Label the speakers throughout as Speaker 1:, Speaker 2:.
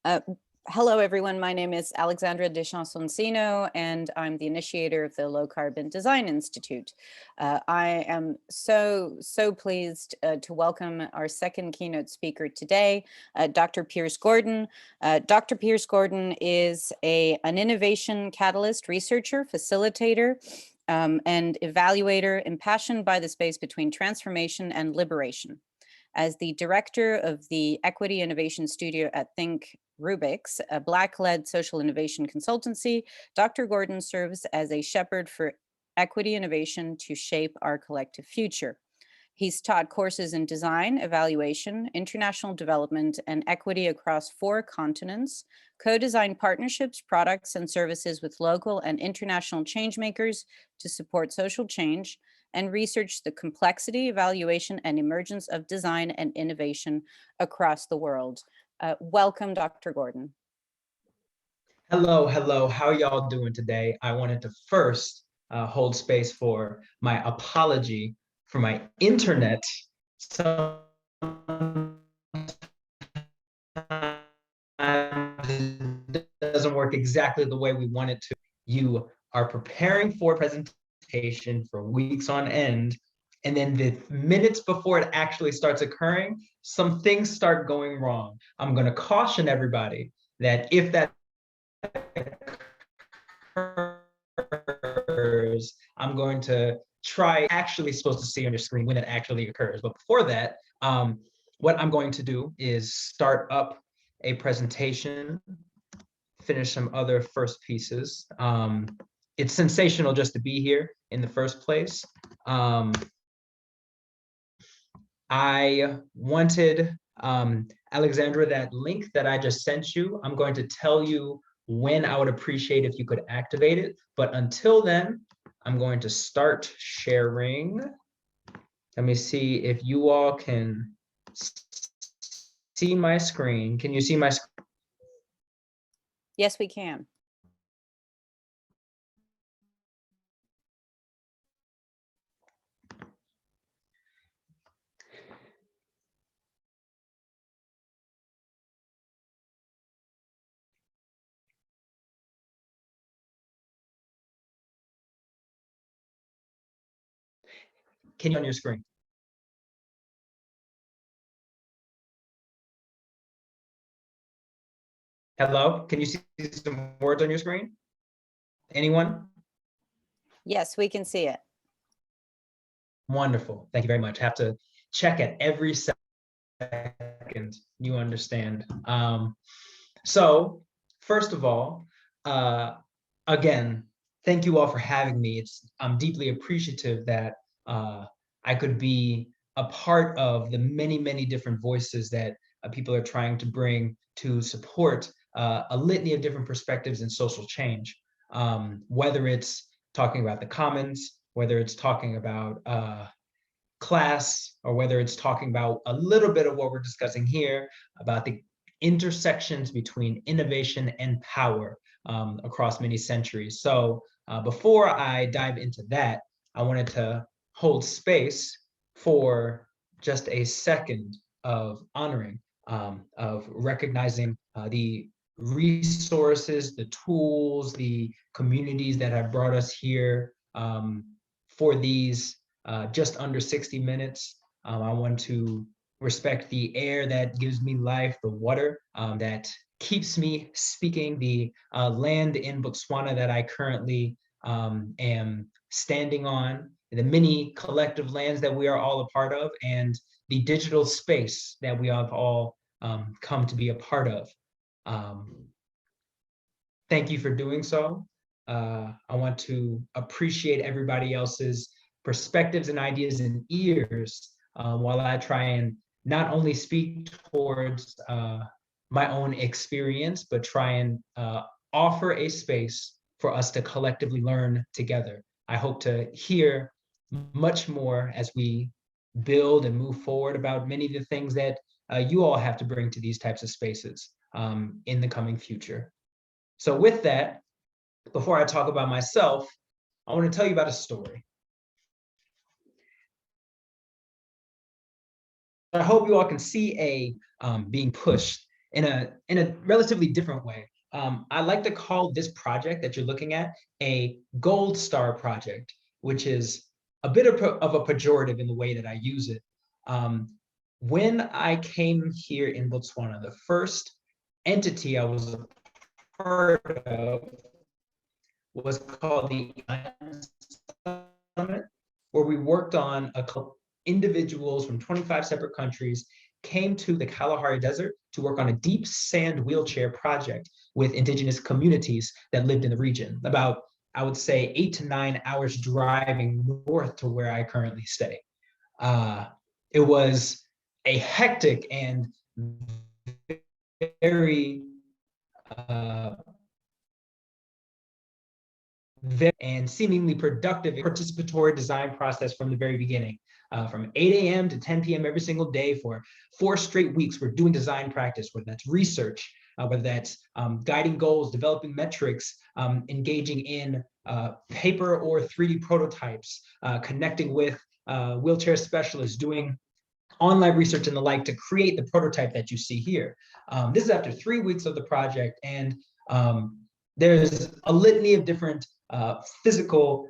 Speaker 1: Uh, Hello, everyone. My name is Alexandra Deschamps-Sonsino, and I'm the initiator of the Low Carbon Design Institute. I am so pleased to welcome our second keynote speaker today, Dr. Pierce-Gordon. Dr. Pierce-Gordon is an innovation catalyst, researcher, facilitator, and evaluator impassioned by the space between transformation and liberation. As the director of the Equity Innovation Studio at Think Rubix, a Black-led social innovation consultancy, Dr. Gordon serves as a shepherd for equity innovation to shape our collective future. He's taught courses in design, evaluation, international development, and equity across 4 continents, co-designed partnerships, products, and services with local and international changemakers to support social change, and researched the complexity, evaluation, and emergence of design and innovation across the world. Welcome, Dr. Gordon.
Speaker 2: Hello. How are y'all doing today? I wanted to first hold space for my apology for my internet. It doesn't work exactly the way we want it to. You are preparing for a presentation for weeks on end, and then the minutes before it actually starts occurring, some things start going wrong. I'm going to caution everybody that if that occurs, I'm going to try actually supposed to see on your screen when it actually occurs. But before that, what I'm going to do is start up a presentation, finish some other first pieces. It's sensational just to be here in the first place. I wanted, Alexandra, that link that I just sent you, I'm going to tell you when I would appreciate if you could activate it. But until then, I'm going to start sharing. Let me see if you all can see my screen. Can you see my screen?
Speaker 1: Yes, we can.
Speaker 2: Can you on your screen? Hello, can you see some words on your screen? Anyone?
Speaker 1: Yes, we can see it.
Speaker 2: Wonderful, thank you very much. Have to check at every second, you understand. So first of all, again, thank you all for having me. I'm deeply appreciative that I could be a part of the many different voices that people are trying to bring to support a litany of different perspectives in social change, whether it's talking about the commons, whether it's talking about class, or whether it's talking about a little bit of what we're discussing here about the intersections between innovation and power across many centuries. So before I dive into that, I wanted to hold space for just a second of honoring, of recognizing the resources, the tools, the communities that have brought us here for these just under 60 minutes. I want to respect the air that gives me life, the water that keeps me speaking, the land in Botswana that I currently am standing on, the many collective lands that we are all a part of, and the digital space that we have all come to be a part of. Thank you for doing so. I want to appreciate everybody else's perspectives and ideas and ears while I try and not only speak towards my own experience, but try and offer a space for us to collectively learn together. I hope to hear much more as we build and move forward about many of the things that you all have to bring to these types of spaces in the coming future. So with that, before I talk about myself, I want to tell you about a story. I hope you all can see A being pushed in a relatively different way. I like to call this project that you're looking at a gold star project, which is a bit of a pejorative in the way that I use it. When I came here in Botswana, the first entity I was a part of was called the Summit, where we worked on individuals from 25 separate countries came to the Kalahari Desert to work on a deep sand wheelchair project with indigenous communities that lived in the region. About, I would say, 8 to 9 hours driving north to where I currently stay. It was a hectic and very and seemingly productive participatory design process from the very beginning. From 8 a.m. to 10 p.m. every single day for 4 straight weeks, we're doing design practice, whether that's research, whether that's guiding goals, developing metrics, engaging in paper or 3D prototypes, connecting with wheelchair specialists, doing online research and the like to create the prototype that you see here. This is after 3 weeks of the project, and there's a litany of different physical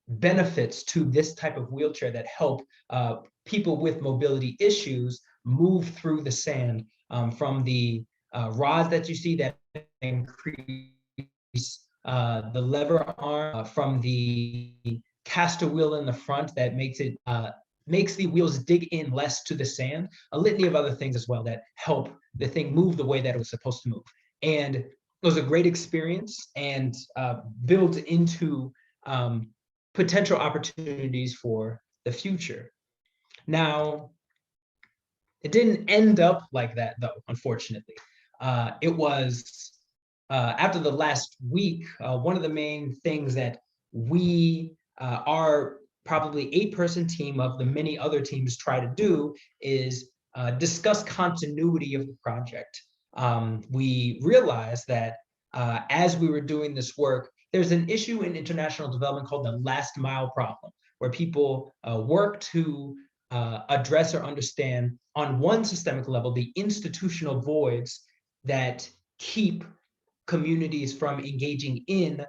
Speaker 2: benefits to this type of wheelchair that help people with mobility issues move through the sand, from the rods that you see that increase the lever arm, from the caster wheel in the front that makes the wheels dig in less to the sand, a litany of other things as well that help the thing move the way that it was supposed to move. And it was a great experience and built into potential opportunities for the future. Now, it didn't end up like that, though, unfortunately. It was after the last week, one of the main things that we are probably 8-person team of the many other teams try to do is discuss continuity of the project. We realized that as we were doing this work, there's an issue in international development called the last mile problem, where people work to address or understand on one systemic level the institutional voids that keep communities from engaging in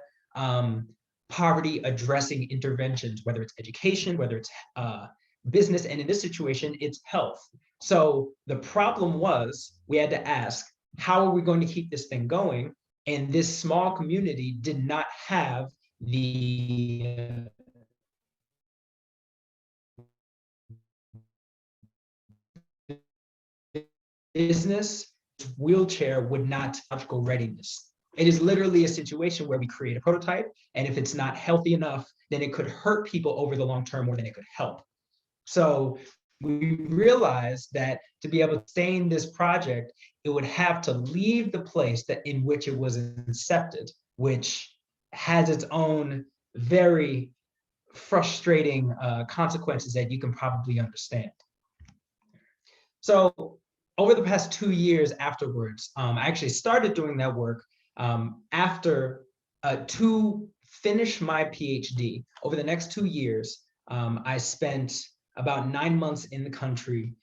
Speaker 2: poverty addressing interventions, whether it's education, whether it's business, and in this situation, it's health. So the problem was we had to ask, how are we going to keep this thing going? And this small community did not have the business wheelchair would not logical readiness. It is literally a situation where we create a prototype, and if it's not healthy enough, then it could hurt people over the long term more than it could help. So we realized that to be able to sustain this project, it would have to leave the place that in which it was incepted, which has its own very frustrating consequences that you can probably understand. So over the past 2 years afterwards, I actually started doing that work after to finish my PhD. Over the next 2 years, I spent about 9 months in the country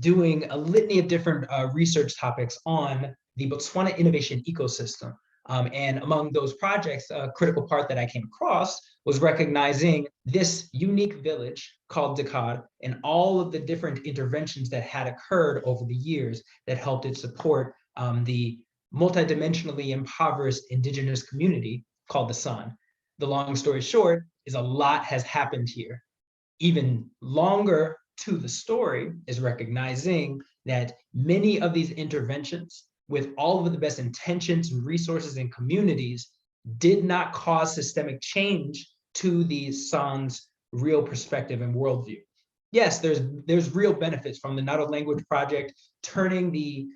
Speaker 2: doing a litany of different research topics on the Botswana innovation ecosystem. And among those projects, a critical part that I came across was recognizing this unique village called Dakar and all of the different interventions that had occurred over the years that helped it support the multidimensionally impoverished indigenous community called the San. The long story short is a lot has happened here. Even longer to the story is recognizing that many of these interventions, with all of the best intentions, resources, and communities, did not cause systemic change to the San's real perspective and worldview. Yes, there's real benefits from the Nato language project, turning the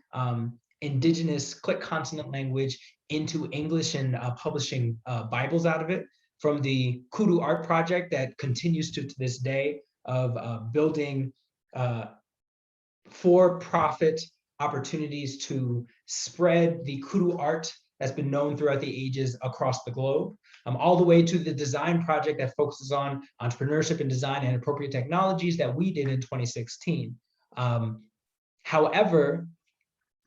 Speaker 2: indigenous click consonant language into English and publishing Bibles out of it, from the Kudu art project that continues to this day of building for-profit opportunities to spread the Kudu art that's been known throughout the ages across the globe, all the way to the design project that focuses on entrepreneurship and design and appropriate technologies that we did in 2016. However,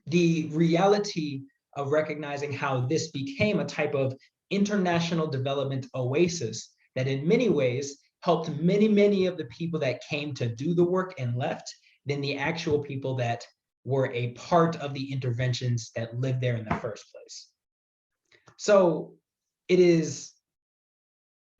Speaker 2: the reality of recognizing how this became a type of international development oasis that in many ways helped many of the people that came to do the work and left than the actual people that were a part of the interventions that lived there in the first place. So it is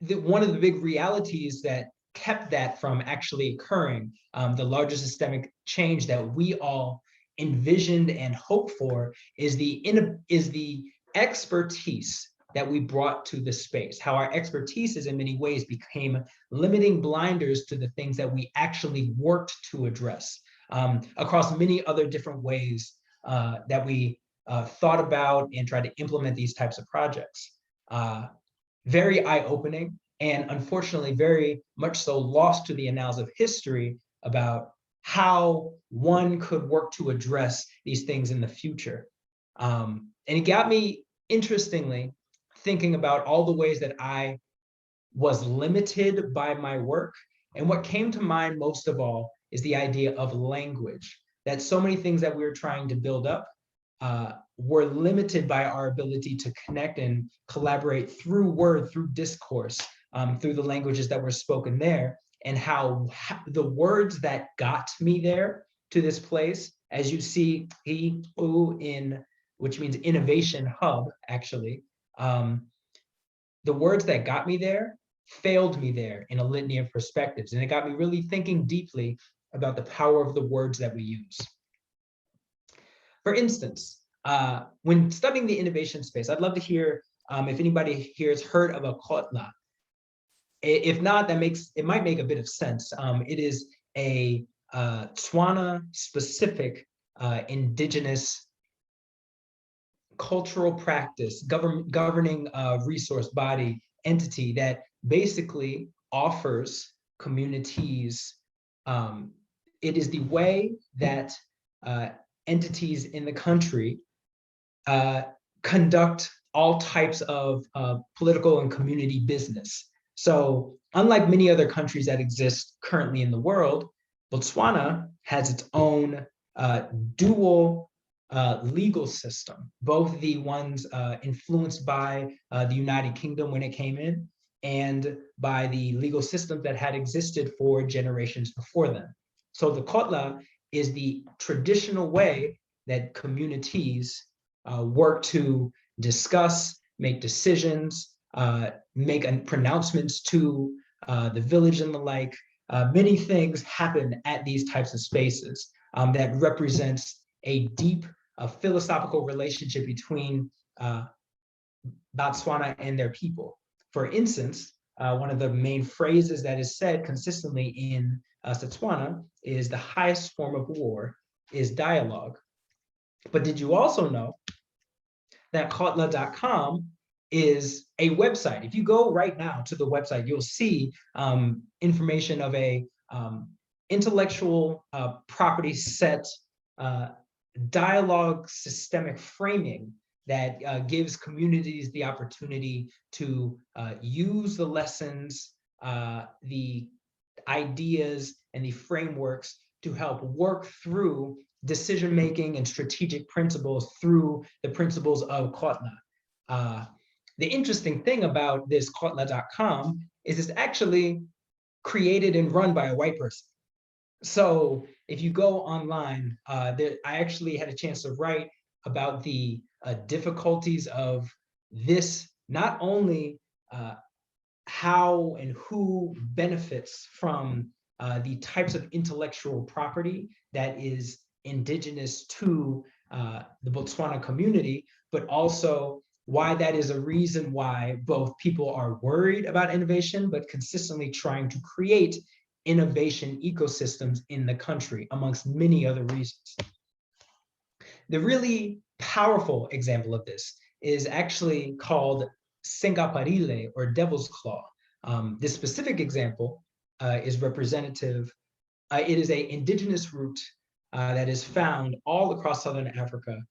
Speaker 2: one of the big realities that kept that from actually occurring, the larger systemic change that we all envisioned and hoped for is the expertise that we brought to the space, how our expertise in many ways became limiting blinders to the things that we actually worked to address across many other different ways that we thought about and tried to implement these types of projects. Very eye-opening, and unfortunately very much so lost to the annals of history about how one could work to address these things in the future. And it got me, interestingly, thinking about all the ways that I was limited by my work. And what came to mind most of all is the idea of language, that so many things that we were trying to build up were limited by our ability to connect and collaborate through word, through discourse, through the languages that were spoken there, and how the words that got me there to this place, as you see, which means innovation hub, actually, the words that got me there failed me there in a litany of perspectives. And it got me really thinking deeply about the power of the words that we use. For instance, when studying the innovation space, I'd love to hear if anybody here has heard of a kotla. If not, it might make a bit of sense. It is a Tswana-specific indigenous cultural practice, governing resource body entity that basically offers communities. It is the way that entities in the country conduct all types of political and community business. So unlike many other countries that exist currently in the world, Botswana has its own dual legal system, both the ones influenced by the United Kingdom when it came in, and by the legal systems that had existed for generations before them. So the kotla is the traditional way that communities work to discuss, make decisions, make pronouncements to the village and the like. Many things happen at these types of spaces that represents a deep philosophical relationship between Botswana and their people. For instance, one of the main phrases that is said consistently in Setswana is the highest form of war is dialogue. But did you also know that kotla.com is a website? If you go right now to the website, you'll see information of a intellectual property set dialogue systemic framing that gives communities the opportunity to use the lessons, the ideas, and the frameworks to help work through decision-making and strategic principles through the principles of kotla. The interesting thing about this kotla.com is it's actually created and run by a white person. So if you go online, I actually had a chance to write about the difficulties of this, not only how and who benefits from the types of intellectual property that is indigenous to the Botswana community, but also why that is a reason why both people are worried about innovation, but consistently trying to create innovation ecosystems in the country, amongst many other reasons. The really powerful example of this is actually called Sengaparile, or Devil's Claw. This specific example is representative. It is an indigenous root that is found all across Southern Africa,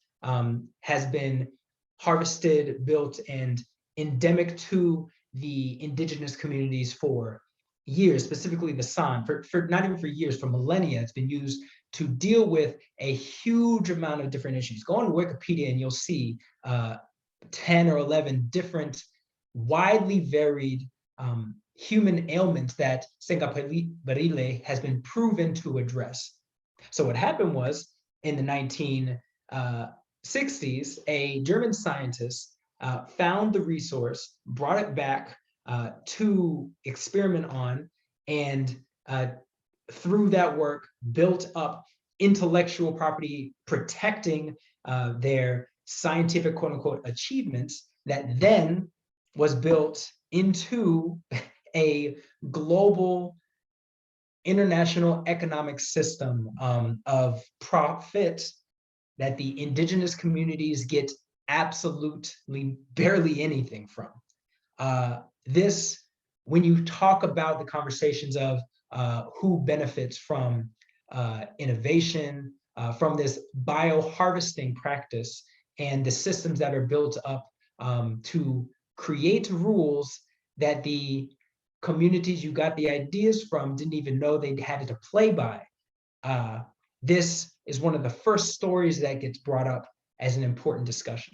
Speaker 2: has been harvested, built, and endemic to the indigenous communities for years, specifically the San, for not even for years, for millennia. It's been used to deal with a huge amount of different issues. Go on Wikipedia and you'll see 10 or 11 different widely varied human ailments that Sengaparile has been proven to address. So what happened was, in the 1960s, a German scientist found the resource, brought it back to experiment on, and through that work built up intellectual property protecting their scientific quote unquote achievements that then was built into a global international economic system of profit that the indigenous communities get absolutely barely anything from. This, when you talk about the conversations of who benefits from innovation, from this bioharvesting practice, and the systems that are built up to create rules that the communities you got the ideas from didn't even know they had to play by. This is one of the first stories that gets brought up as an important discussion.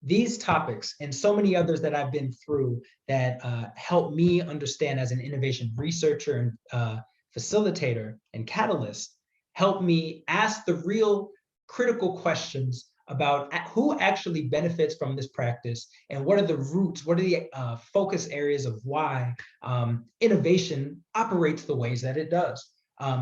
Speaker 2: These topics and so many others that I've been through that help me understand as an innovation researcher and facilitator and catalyst, help me ask the real critical questions about who actually benefits from this practice and what are the roots, what are the focus areas of why innovation operates the ways that it does.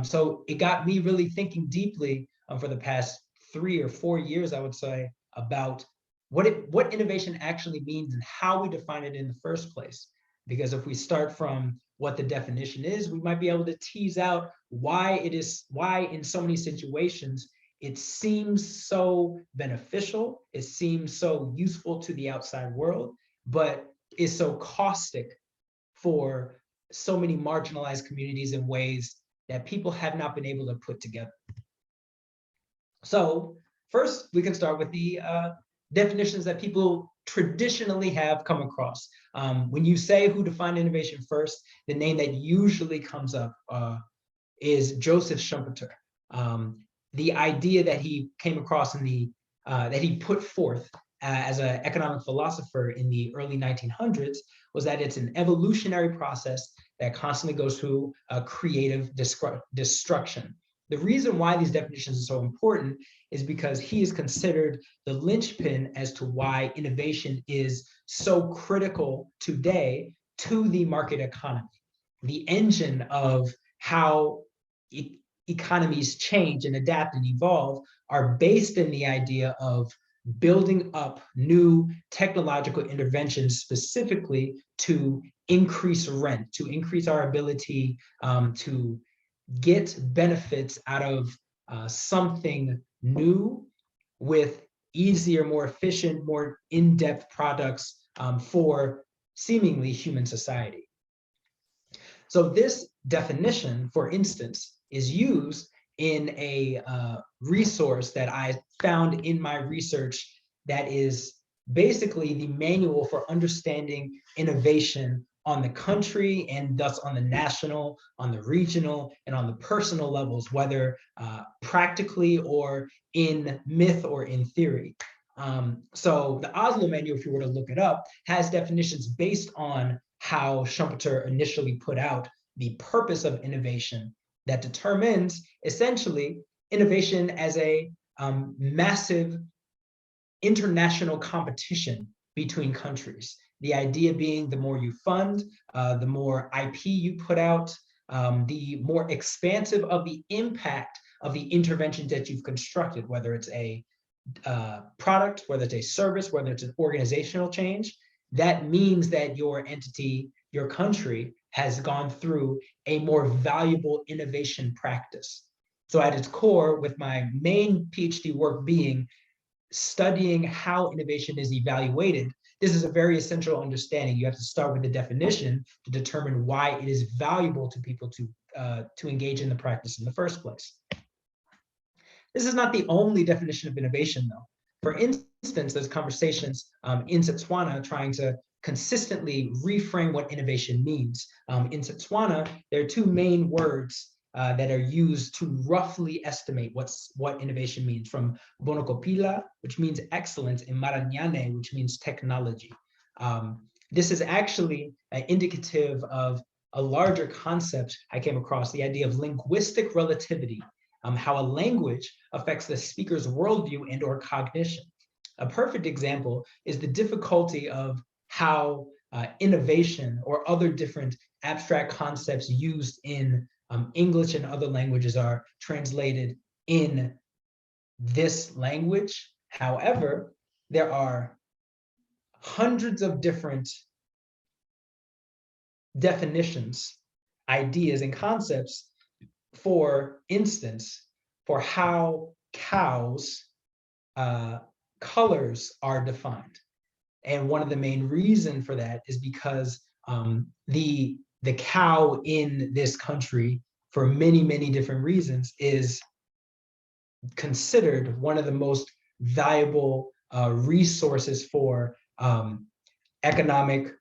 Speaker 2: So it got me really thinking deeply for the past 3 or 4 years, I would say, about what innovation actually means and how we define it in the first place. Because if we start from what the definition is, we might be able to tease out why in so many situations it seems so beneficial, it seems so useful to the outside world, but is so caustic for so many marginalized communities in ways that people have not been able to put together. So first, we can start with the definitions that people traditionally have come across. When you say who defined innovation first, the name that usually comes up is Joseph Schumpeter. The idea that he came across in the, that he put forth as an economic philosopher in the early 1900s was that it's an evolutionary process that constantly goes through creative destruction. The reason why these definitions are so important is because he is considered the linchpin as to why innovation is so critical today to the market economy. The engine of how economies change and adapt and evolve are based in the idea of building up new technological interventions specifically to increase rent, to increase our ability to get benefits out of something new with easier, more efficient, more in-depth products for seemingly human society. So this definition, for instance, is used in a resource that I found in my research that is basically the manual for understanding innovation on the country and thus on the national, on the regional, and on the personal levels, whether practically or in myth or in theory. So the Oslo manual, if you were to look it up, has definitions based on how Schumpeter initially put out the purpose of innovation that determines essentially innovation as a massive international competition between countries. The idea being the more you fund, the more IP you put out, the more expansive of the impact of the interventions that you've constructed, whether it's a product, whether it's a service, whether it's an organizational change. That means that your entity, your country, has gone through a more valuable innovation practice. So at its core, with my main PhD work being studying how innovation is evaluated, this is a very essential understanding. You have to start with the definition to determine why it is valuable to people to engage in the practice in the first place. This is not the only definition of innovation, though. For instance, there's conversations in Setswana trying to consistently reframe what innovation means. In Setswana, there are two main words that are used to roughly estimate what innovation means, from bonocopila, which means excellence, and marañane, which means technology. This is actually indicative of a larger concept I came across, the idea of linguistic relativity, how a language affects the speaker's worldview and or cognition. A perfect example is the difficulty of how innovation or other different abstract concepts used in English and other languages are translated in this language. However, there are hundreds of different definitions, ideas, and concepts, for instance, for how cows' colors are defined. And one of the main reasons for that is because the cow in this country, for many, many different reasons, is considered one of the most valuable resources for economic,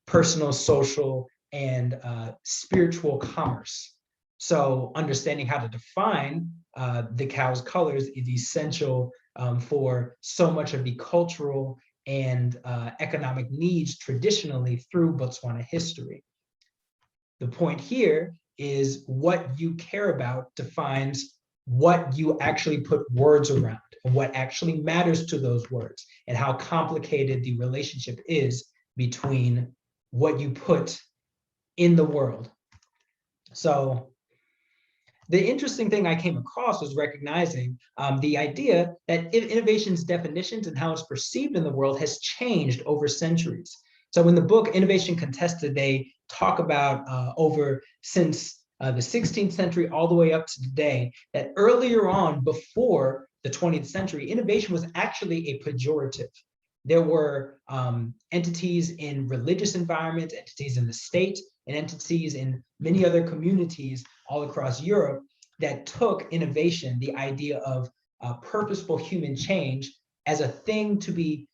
Speaker 2: personal, social, and spiritual commerce. So understanding how to define the cow's colors is essential for so much of the cultural and economic needs traditionally through Botswana history. The point here is what you care about defines what you actually put words around and what actually matters to those words, and how complicated the relationship is between what you put in the world. So the interesting thing I came across was recognizing the idea that innovation's definitions and how it's perceived in the world has changed over centuries. So in the book, Innovation Contested, they talk about since the 16th century all the way up to today, that earlier on, before the 20th century, innovation was actually a pejorative. There were entities in religious environments, entities in the state, and entities in many other communities all across Europe that took innovation, the idea of purposeful human change, as a thing to be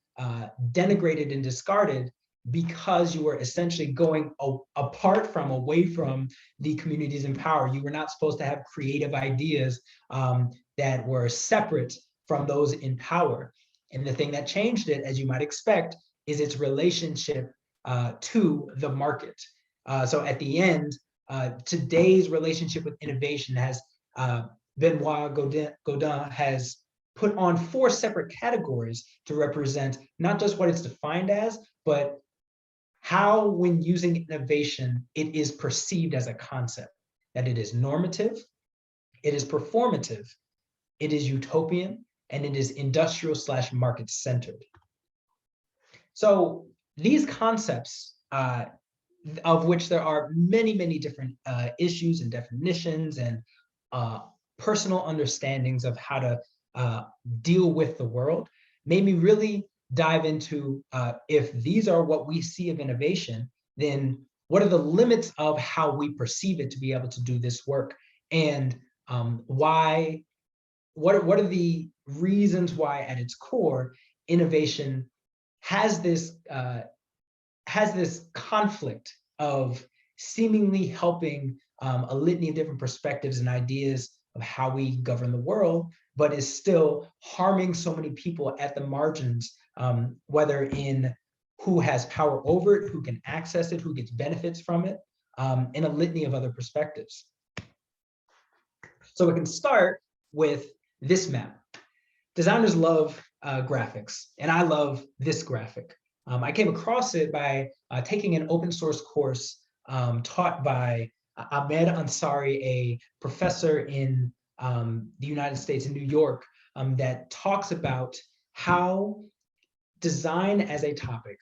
Speaker 2: denigrated and discarded, because you were essentially going away from the communities in power. You were not supposed to have creative ideas that were separate from those in power. And the thing that changed it, as you might expect, is its relationship to the market. So at the end, today's relationship with innovation has, Benoit Godin has put on 4 separate categories to represent not just what it's defined as, but how, when using innovation, it is perceived as a concept. That it is normative, it is performative, it is utopian, and it is industrial/market centered. So these concepts, of which there are many, many different issues and definitions and personal understandings of how to deal with the world, made me really dive into, if these are what we see of innovation, then what are the limits of how we perceive it to be able to do this work? And what are the reasons why, at its core, innovation has this conflict of seemingly helping a litany of different perspectives and ideas of how we govern the world, but is still harming so many people at the margins, whether in who has power over it, who can access it, who gets benefits from it, and a litany of other perspectives. So we can start with this map. Designers love graphics, and I love this graphic. I came across it by taking an open source course taught by Ahmed Ansari, a professor in the United States, in New York, that talks about how design as a topic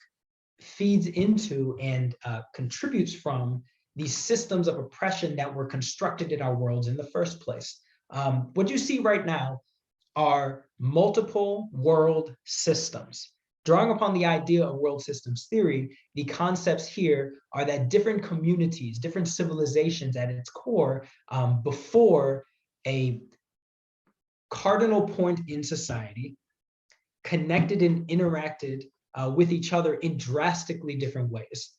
Speaker 2: feeds into and contributes from these systems of oppression that were constructed in our worlds in the first place. What you see right now are multiple world systems. Drawing upon the idea of world systems theory, the concepts here are that different communities, different civilizations at its core, before a cardinal point in society, connected and interacted with each other in drastically different ways.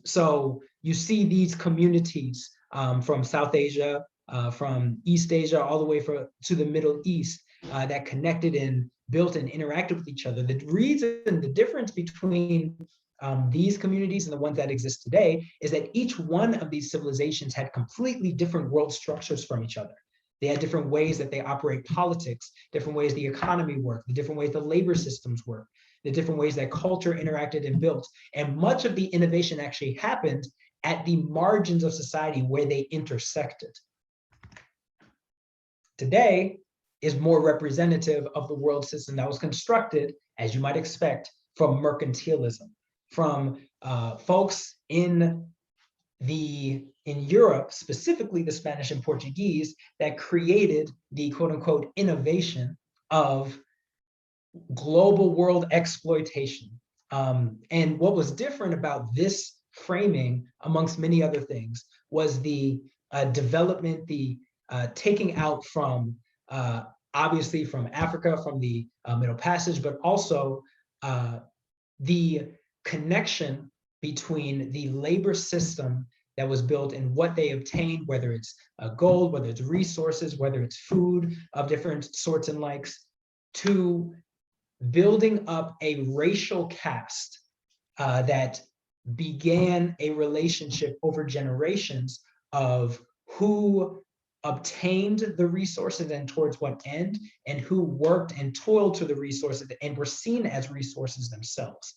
Speaker 2: So you see these communities from South Asia, from East Asia all the way to the Middle East, that connected and built and interacted with each other. The difference between these communities and the ones that exist today is that each one of these civilizations had completely different world structures from each other. They had different ways that they operate politics, different ways the economy worked, the different ways the labor systems work, the different ways that culture interacted and built. And much of the innovation actually happened at the margins of society where they intersected. Today is more representative of the world system that was constructed, as you might expect, from mercantilism, from folks in Europe, specifically the Spanish and Portuguese, that created the quote unquote innovation of global world exploitation. And what was different about this framing, amongst many other things, was the development, the taking out from, obviously from Africa, from the Middle Passage, but also the connection between the labor system that was built and what they obtained, whether it's gold, whether it's resources, whether it's food of different sorts and likes, to building up a racial caste that began a relationship over generations of who obtained the resources and towards what end, and who worked and toiled to the resources and were seen as resources themselves.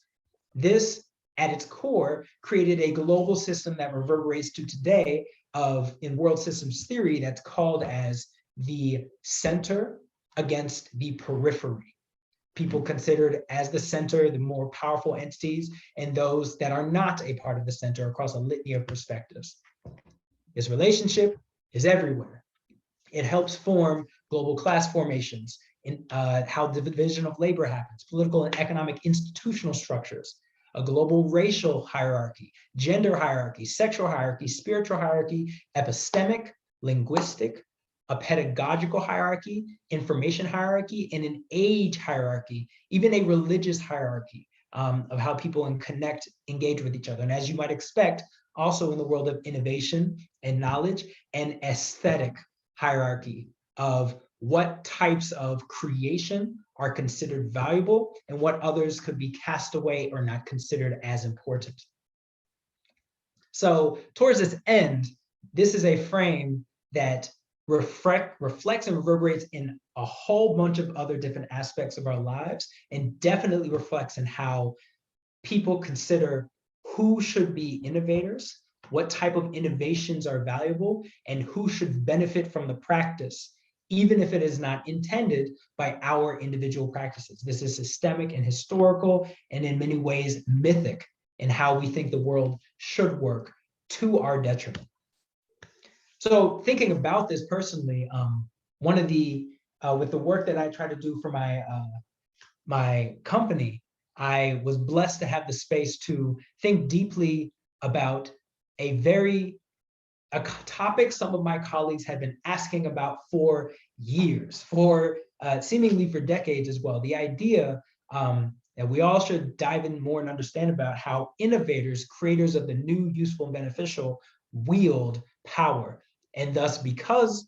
Speaker 2: This, at its core, created a global system that reverberates to today in world systems theory that's called as the center against the periphery. People considered as the center, the more powerful entities, and those that are not a part of the center across a litany of perspectives. This relationship is everywhere. It helps form global class formations, in how the division of labor happens, political and economic institutional structures, a global racial hierarchy, gender hierarchy, sexual hierarchy, spiritual hierarchy, epistemic, linguistic, a pedagogical hierarchy, information hierarchy, and an age hierarchy, even a religious hierarchy of how people engage with each other. And as you might expect, also in the world of innovation and knowledge, an aesthetic hierarchy of what types of creation are considered valuable and what others could be cast away or not considered as important. So towards this end, this is a frame that reflects and reverberates in a whole bunch of other different aspects of our lives, and definitely reflects in how people consider who should be innovators, what type of innovations are valuable, and who should benefit from the practice, even if it is not intended by our individual practices. This is systemic and historical, and in many ways mythic in how we think the world should work to our detriment. So thinking about this personally, one of the, with the work that I try to do for my company, I was blessed to have the space to think deeply about a topic some of my colleagues had been asking about for years, seemingly for decades as well. The idea that we all should dive in more and understand about how innovators, creators of the new, useful, and beneficial, wield power. And thus, because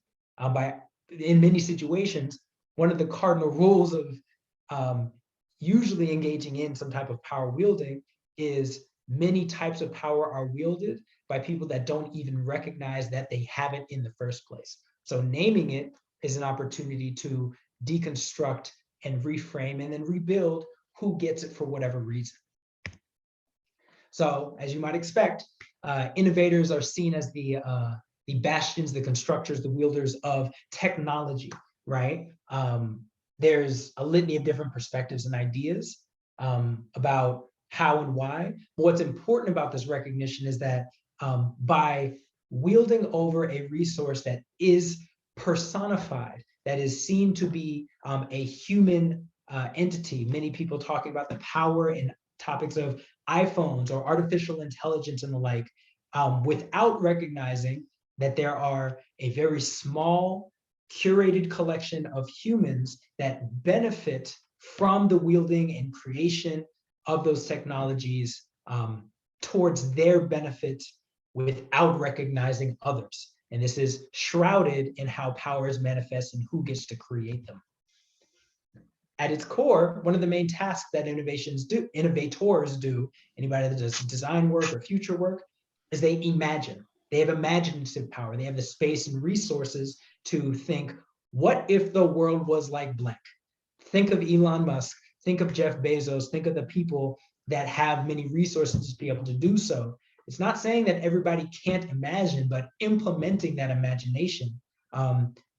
Speaker 2: in many situations, one of the cardinal rules of usually engaging in some type of power wielding is many types of power are wielded by people that don't even recognize that they have it in the first place. So naming it is an opportunity to deconstruct and reframe and then rebuild who gets it for whatever reason. So as you might expect, innovators are seen as the bastions, the constructors, the wielders of technology, right? There's a litany of different perspectives and ideas about how and why. But what's important about this recognition is that by wielding over a resource that is personified, that is seen to be a human entity, many people talking about the power and topics of iPhones or artificial intelligence and the like, without recognizing that there are a very small, curated collection of humans that benefit from the wielding and creation of those technologies towards their benefit without recognizing others. And this is shrouded in how power is manifest and who gets to create them. At its core, one of the main tasks that innovators do, anybody that does design work or future work, is they imagine. They have imaginative power. They have the space and resources to think, what if the world was like blank? Think of Elon Musk, think of Jeff Bezos, think of the people that have many resources to be able to do so. It's not saying that everybody can't imagine, but implementing that imagination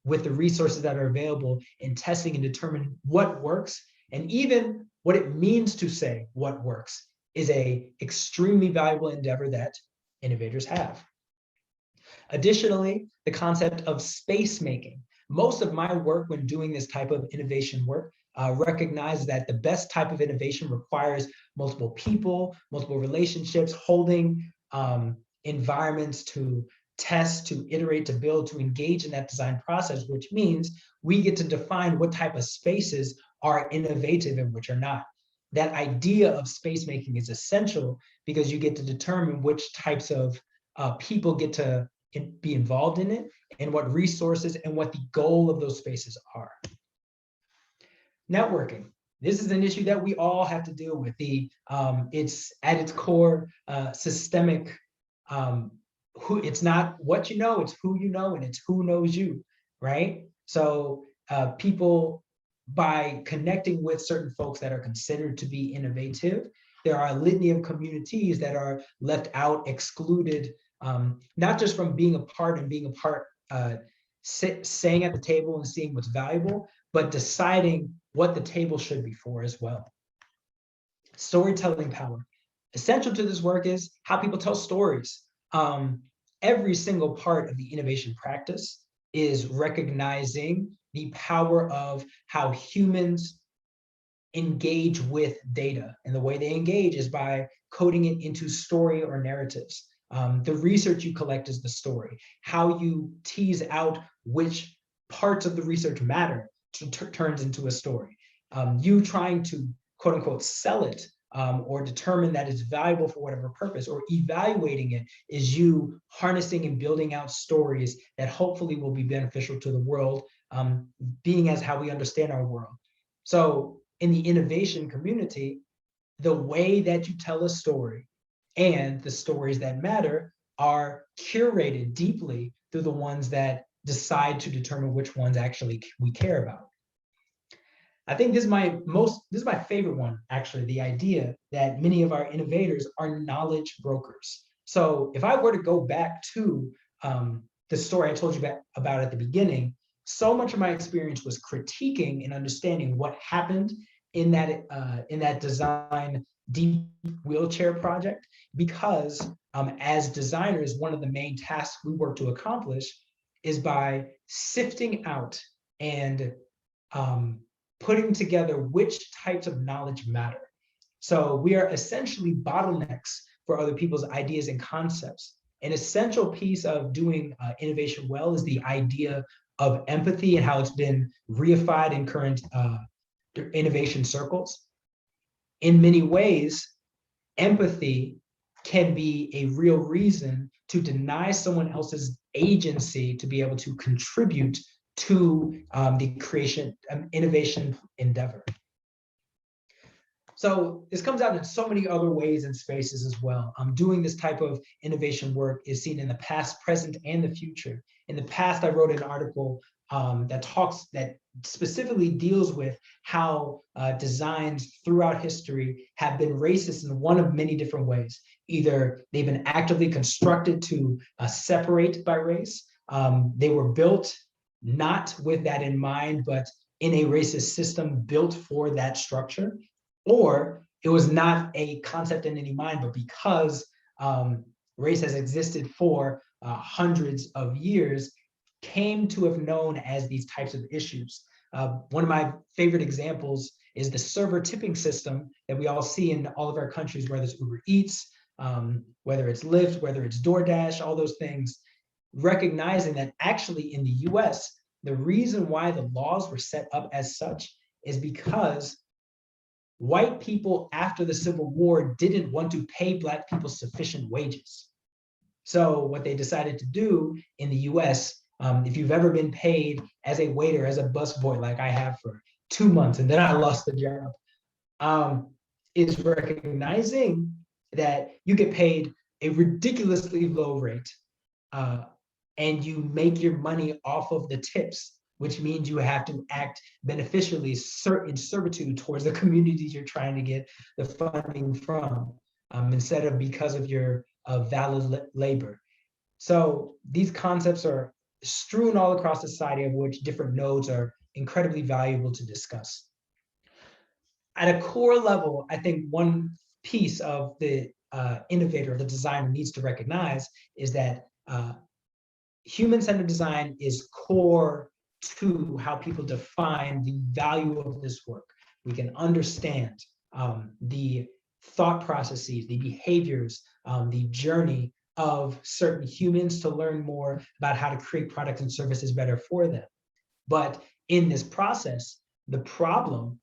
Speaker 2: with the resources that are available in testing and determining what works, and even what it means to say what works, is a extremely valuable endeavor that innovators have. Additionally, the concept of space making. Most of my work when doing this type of innovation work recognizes that the best type of innovation requires multiple people, multiple relationships, holding environments to test, to iterate, to build, to engage in that design process, which means we get to define what type of spaces are innovative and which are not. That idea of space making is essential because you get to determine which types of people get to be involved in it and what resources and what the goal of those spaces are. Networking. This is an issue that we all have to deal with. It's at its core systemic. It's not what you know, it's who you know, and it's who knows you, right? So people, by connecting with certain folks that are considered to be innovative, there are a litany of communities that are left out, excluded, not just from being a part and being a part, saying at the table and seeing what's valuable, but deciding what the table should be for as well. Storytelling power. Essential to this work is how people tell stories. Every single part of the innovation practice is recognizing the power of how humans engage with data. And the way they engage is by coding it into story or narratives. The research you collect is the story. How you tease out which parts of the research matter turns into a story. You trying to, quote unquote, sell it or determine that it's valuable for whatever purpose, or evaluating it is you harnessing and building out stories that hopefully will be beneficial to the world, being as how we understand our world. So in the innovation community, the way that you tell a story and the stories that matter are curated deeply through the ones that decide to determine which ones actually we care about. I think this is my favorite one, actually, the idea that many of our innovators are knowledge brokers. So if I were to go back to the story I told you about at the beginning, so much of my experience was critiquing and understanding what happened in that design deep wheelchair project, because as designers, one of the main tasks we work to accomplish is by sifting out and putting together which types of knowledge matter. So we are essentially bottlenecks for other people's ideas and concepts. An essential piece of doing innovation well is the idea of empathy and how it's been reified in current innovation circles. In many ways, empathy can be a real reason to deny someone else's agency to be able to contribute to the creation innovation endeavor. So this comes out in so many other ways and spaces as well. Doing this type of innovation work is seen in the past, present, and the future. In the past, I wrote an article that specifically deals with how designs throughout history have been racist in one of many different ways. Either they've been actively constructed to separate by race, they were built not with that in mind, but in a racist system built for that structure, or it was not a concept in any mind, but because race has existed for hundreds of years, came to have known as these types of issues. One of my favorite examples is the server tipping system that we all see in all of our countries, whether it's Uber Eats, whether it's Lyft, whether it's DoorDash, all those things, recognizing that actually in the US, the reason why the laws were set up as such is because white people after the Civil War didn't want to pay Black people sufficient wages. So what they decided to do in the US, if you've ever been paid as a waiter, as a busboy, like I have for 2 months, and then I lost the job, is recognizing that you get paid a ridiculously low rate, and you make your money off of the tips, which means you have to act beneficially in servitude towards the communities you're trying to get the funding from, instead of because of your valid labor. So these concepts are strewn all across society, of which different nodes are incredibly valuable to discuss. At a core level, I think one piece of the innovator, the designer, needs to recognize is that human-centered design is core to how people define the value of this work. We can understand the thought processes, the behaviors, the journey of certain humans to learn more about how to create products and services better for them. But in this process, the problem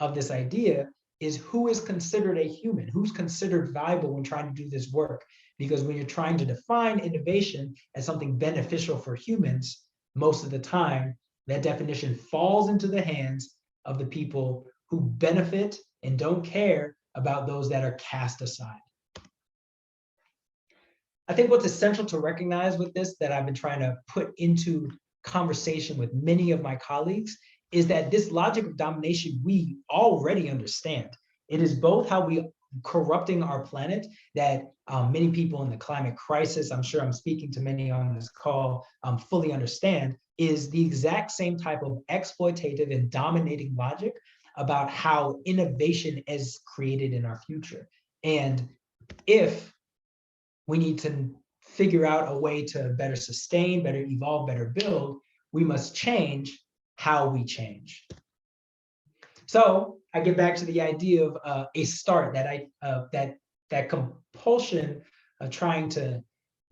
Speaker 2: of this idea is who is considered a human, who's considered valuable when trying to do this work. Because when you're trying to define innovation as something beneficial for humans, most of the time, that definition falls into the hands of the people who benefit and don't care about those that are cast aside. I think what's essential to recognize with this, that I've been trying to put into conversation with many of my colleagues, is that this logic of domination we already understand. It is both how we corrupting our planet that many people in the climate crisis, I'm sure I'm speaking to many on this call, fully understand, is the exact same type of exploitative and dominating logic about how innovation is created in our future. And if we need to figure out a way to better sustain, better evolve, better build, we must change how we change. So I get back to the idea of a start, that compulsion of trying to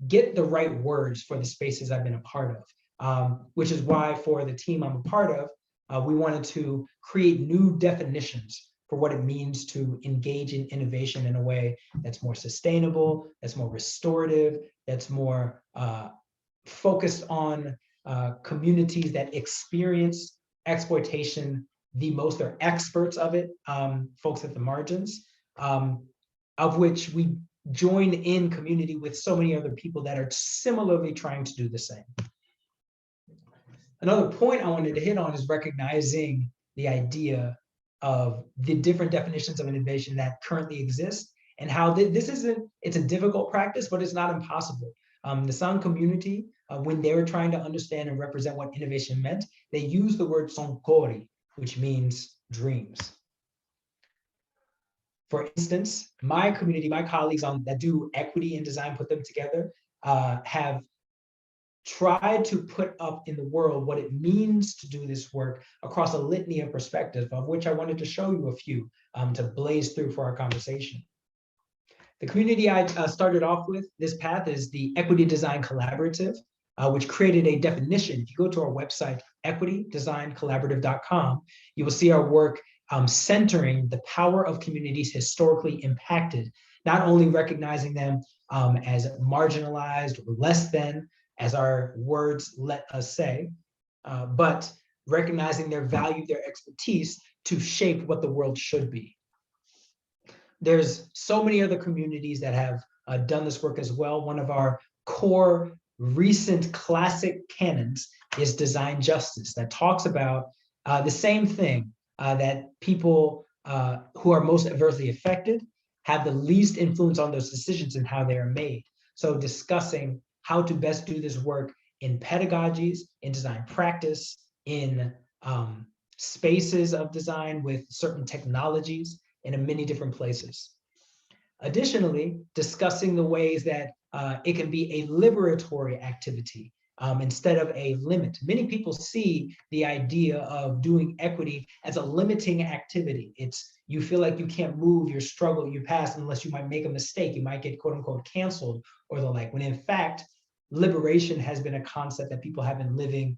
Speaker 2: get the right words for the spaces I've been a part of, which is why for the team I'm a part of, we wanted to create new definitions for what it means to engage in innovation in a way that's more sustainable, that's more restorative, that's more focused on communities that experience exploitation the most, are experts of it, folks at the margins, of which we join in community with so many other people that are similarly trying to do the same. Another point I wanted to hit on is recognizing the idea of the different definitions of innovation that currently exist, and how it's a difficult practice, but it's not impossible. The sound community, when they were trying to understand and represent what innovation meant, they used the word sonkori, which means dreams. For instance, my community, my colleagues that do equity in design, put them together, have tried to put up in the world what it means to do this work across a litany of perspectives, of which I wanted to show you a few to blaze through for our conversation. The community I started off with, this path, is the Equity Design Collaborative, which created a definition. If you go to our website, equitydesigncollaborative.com, you will see our work centering the power of communities historically impacted, not only recognizing them as marginalized or less than, as our words let us say, but recognizing their value, their expertise to shape what the world should be. There's so many other communities that have done this work as well. One of our core recent classic canons is design justice, that talks about the same thing, that people who are most adversely affected have the least influence on those decisions and how they are made. So discussing how to best do this work in pedagogies, in design practice, in spaces of design with certain technologies, and in many different places. Additionally, discussing the ways that it can be a liberatory activity instead of a limit. Many people see the idea of doing equity as a limiting activity. You feel like you can't move your struggle, your past, unless you might make a mistake. You might get quote unquote canceled or the like, when in fact, liberation has been a concept that people have been living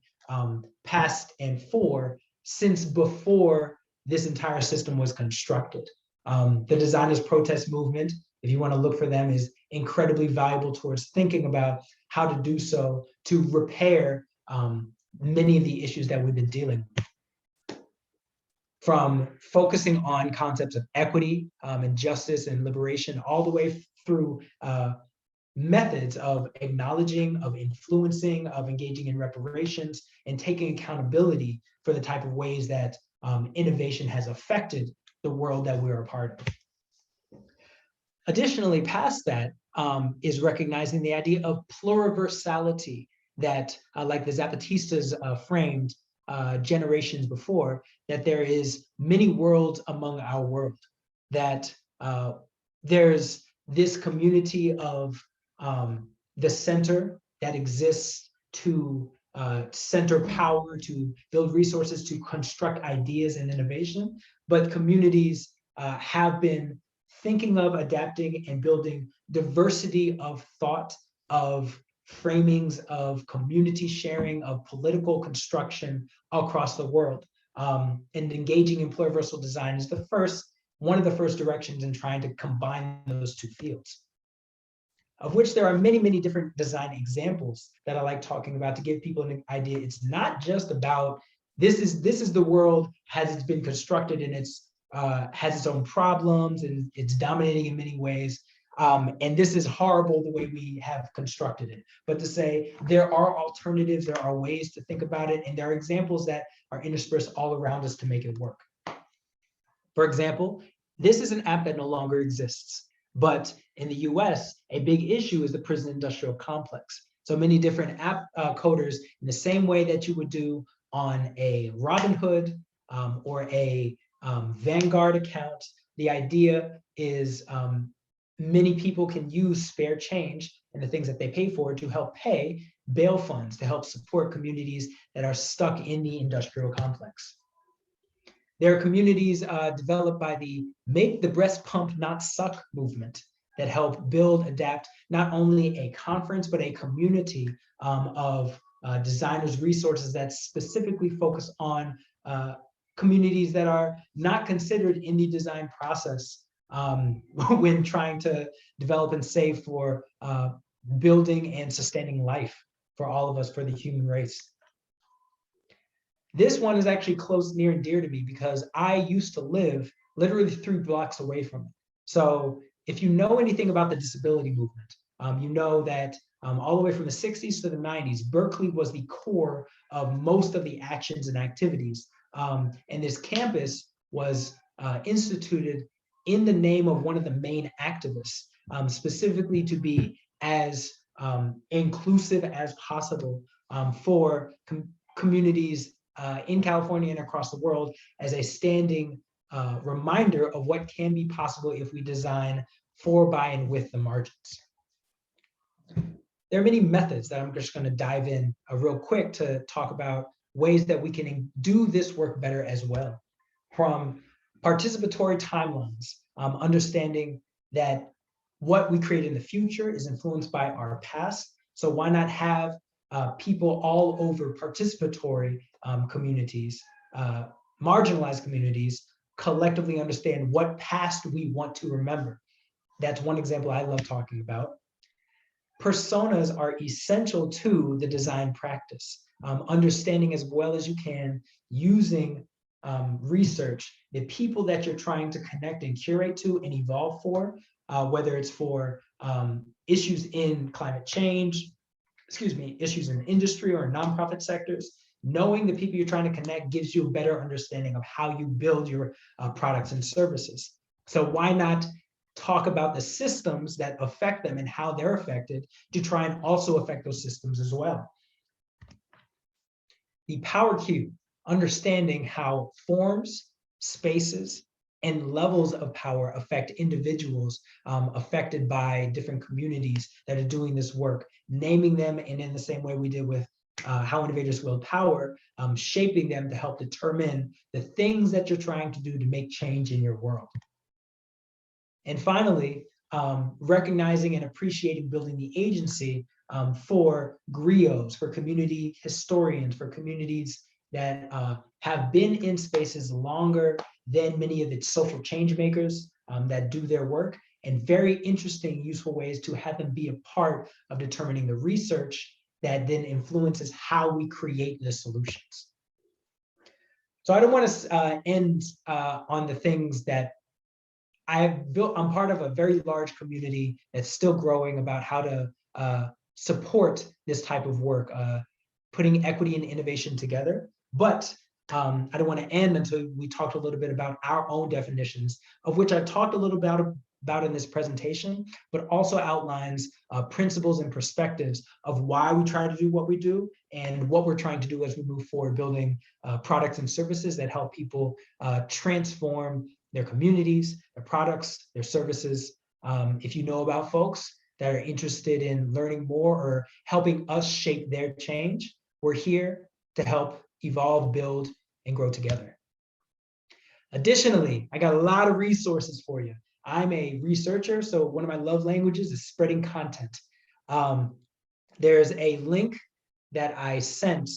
Speaker 2: past and for since before this entire system was constructed. The designers' protest movement if you want to look for them, is incredibly valuable towards thinking about how to do so to repair many of the issues that we've been dealing with. From focusing on concepts of equity and justice and liberation, all the way through methods of acknowledging, of influencing, of engaging in reparations, and taking accountability for the type of ways that innovation has affected the world that we're a part of. Additionally, past that is recognizing the idea of pluriversality that, like the Zapatistas framed generations before, that there is many worlds among our world, that there's this community of the center that exists to center power, to build resources, to construct ideas and innovation, but communities have been thinking of, adapting, and building diversity of thought, of framings, of community sharing, of political construction across the world. And engaging in pluriversal design is one of the first directions in trying to combine those two fields, of which there are many, many different design examples that I like talking about to give people an idea. It's not just about this is the world as it's been constructed, and it's has its own problems, and it's dominating in many ways. And this is horrible the way we have constructed it. But to say there are alternatives, there are ways to think about it, and there are examples that are interspersed all around us to make it work. For example, this is an app that no longer exists. But in the US, a big issue is the prison industrial complex. So many different app coders, in the same way that you would do on a Robinhood or a Vanguard account, the idea is many people can use spare change and the things that they pay for to help pay bail funds to help support communities that are stuck in the industrial complex. There are communities developed by the Make the Breast Pump Not Suck movement that help build, adapt, not only a conference, but a community of designers, resources that specifically focus on communities that are not considered in the design process when trying to develop and save for building and sustaining life for all of us, for the human race. This one is actually close, near and dear to me because I used to live literally 3 blocks away from it. So if you know anything about the disability movement, you know that all the way from the 60s to the 90s, Berkeley was the core of most of the actions and activities. And this campus was instituted in the name of one of the main activists, specifically to be as inclusive as possible for communities in California and across the world, as a standing reminder of what can be possible if we design for, by, and with the margins. There are many methods that I'm just going to dive in real quick to talk about ways that we can do this work better as well. From participatory timelines, understanding that what we create in the future is influenced by our past. So why not have people all over participatory communities, marginalized communities, collectively understand what past we want to remember. That's one example I love talking about. Personas are essential to the design practice. Understanding as well as you can, using research, the people that you're trying to connect and curate to and evolve for, whether it's for issues in climate change, issues in industry or nonprofit sectors. Knowing the people you're trying to connect gives you a better understanding of how you build your products and services. So why not talk about the systems that affect them and how they're affected to try and also affect those systems as well. The power cube, understanding how forms, spaces, and levels of power affect individuals affected by different communities that are doing this work, naming them, and in the same way we did with how innovators wield power, shaping them to help determine the things that you're trying to do to make change in your world. And finally, recognizing and appreciating building the agency for griots, for community historians, for communities that have been in spaces longer than many of its social change makers that do their work, and very interesting, useful ways to have them be a part of determining the research that then influences how we create the solutions. So I don't want to end on the things that I've built. I'm part of a very large community that's still growing about how to support this type of work, putting equity and innovation together. But I don't want to end until we talked a little bit about our own definitions, of which I've talked a little about in this presentation, but also outlines principles and perspectives of why we try to do what we do and what we're trying to do as we move forward, building products and services that help people transform their communities, their products, their services. If you know about folks that are interested in learning more or helping us shape their change, we're here to help evolve, build, and grow together. Additionally, I got a lot of resources for you. I'm a researcher, so one of my love languages is spreading content. There's a link that I sent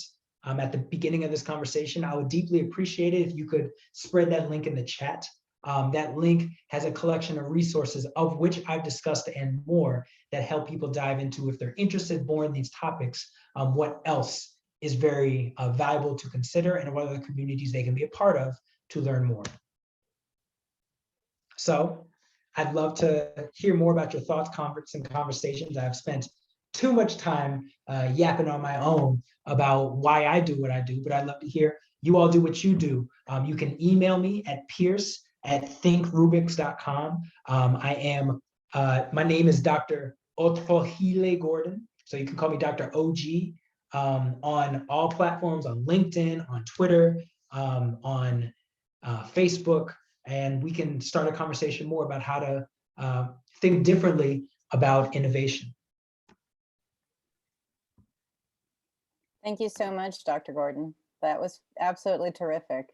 Speaker 2: at the beginning of this conversation. I would deeply appreciate it if you could spread that link in the chat. That link has a collection of resources, of which I've discussed and more, that help people dive into, if they're interested more in these topics, what else is very valuable to consider and what other communities they can be a part of to learn more. So I'd love to hear more about your thoughts, and conversations. I've spent too much time yapping on my own about why I do what I do, but I'd love to hear you all do what you do. You can email me at pierce@thinkrubrics.com. My name is Dr. Otlhogile-Gordon, so you can call me Dr. OG on all platforms, on LinkedIn, on Twitter, on Facebook, and we can start a conversation more about how to think differently about innovation.
Speaker 1: Thank you so much, Dr. Gordon. That was absolutely terrific.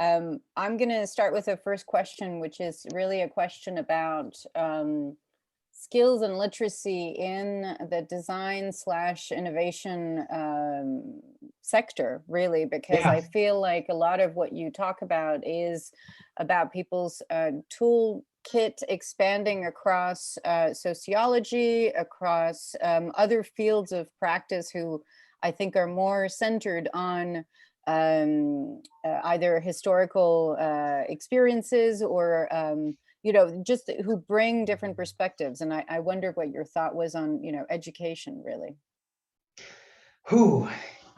Speaker 1: I'm going to start with the first question, which is really a question about skills and literacy in the design/innovation sector, really, because I feel like a lot of what you talk about is about people's toolkit expanding across sociology, across other fields of practice, who I think are more centered on either historical experiences or just who bring different perspectives. And I wonder what your thought was on, education, really.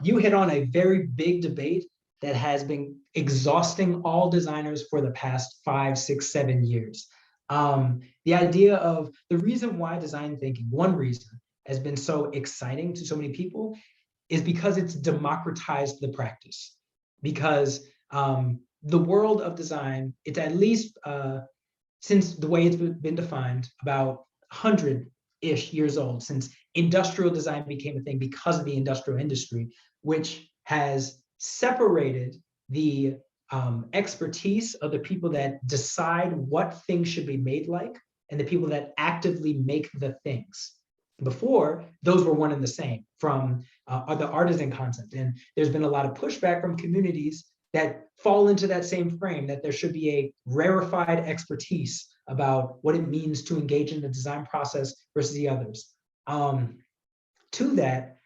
Speaker 2: You hit on a very big debate that has been exhausting all designers for the past 5, 6, 7 years. The idea of the reason why design thinking, one reason, has been so exciting to so many people is because it's democratized the practice. Because the world of design, it's at least, since the way it's been defined, about 100-ish years old, since industrial design became a thing because of the industrial industry, which has separated the expertise of the people that decide what things should be made like and the people that actively make the things. Before, those were one and the same from the artisan concept. And there's been a lot of pushback from communities that fall into that same frame, that there should be a rarefied expertise about what it means to engage in the design process versus the others. To that,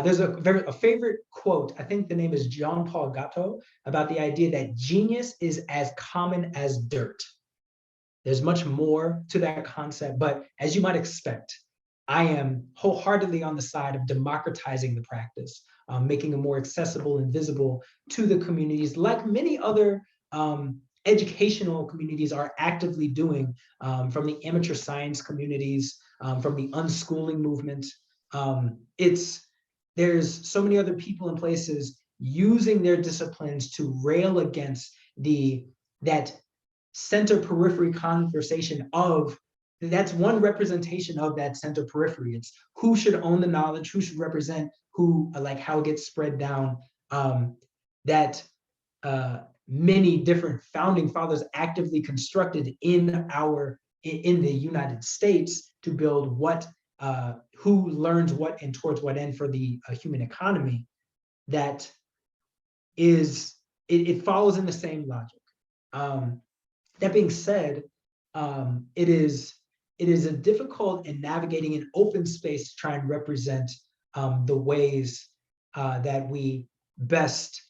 Speaker 2: there's a favorite quote, I think the name is Jean-Paul Gatto, about the idea that genius is as common as dirt. There's much more to that concept, but as you might expect, I am wholeheartedly on the side of democratizing the practice, making it more accessible and visible to the communities, like many other educational communities are actively doing, from the amateur science communities, from the unschooling movement. There's so many other people and places using their disciplines to rail against that center periphery conversation of, that's one representation of that center periphery. It's who should own the knowledge, who should represent who, like how it gets spread down. Many different founding fathers actively constructed in the United States to build who learns what and towards what end for the human economy. That is, it follows in the same logic. That being said, it is it is a difficult in navigating an open space to try and represent the ways that we best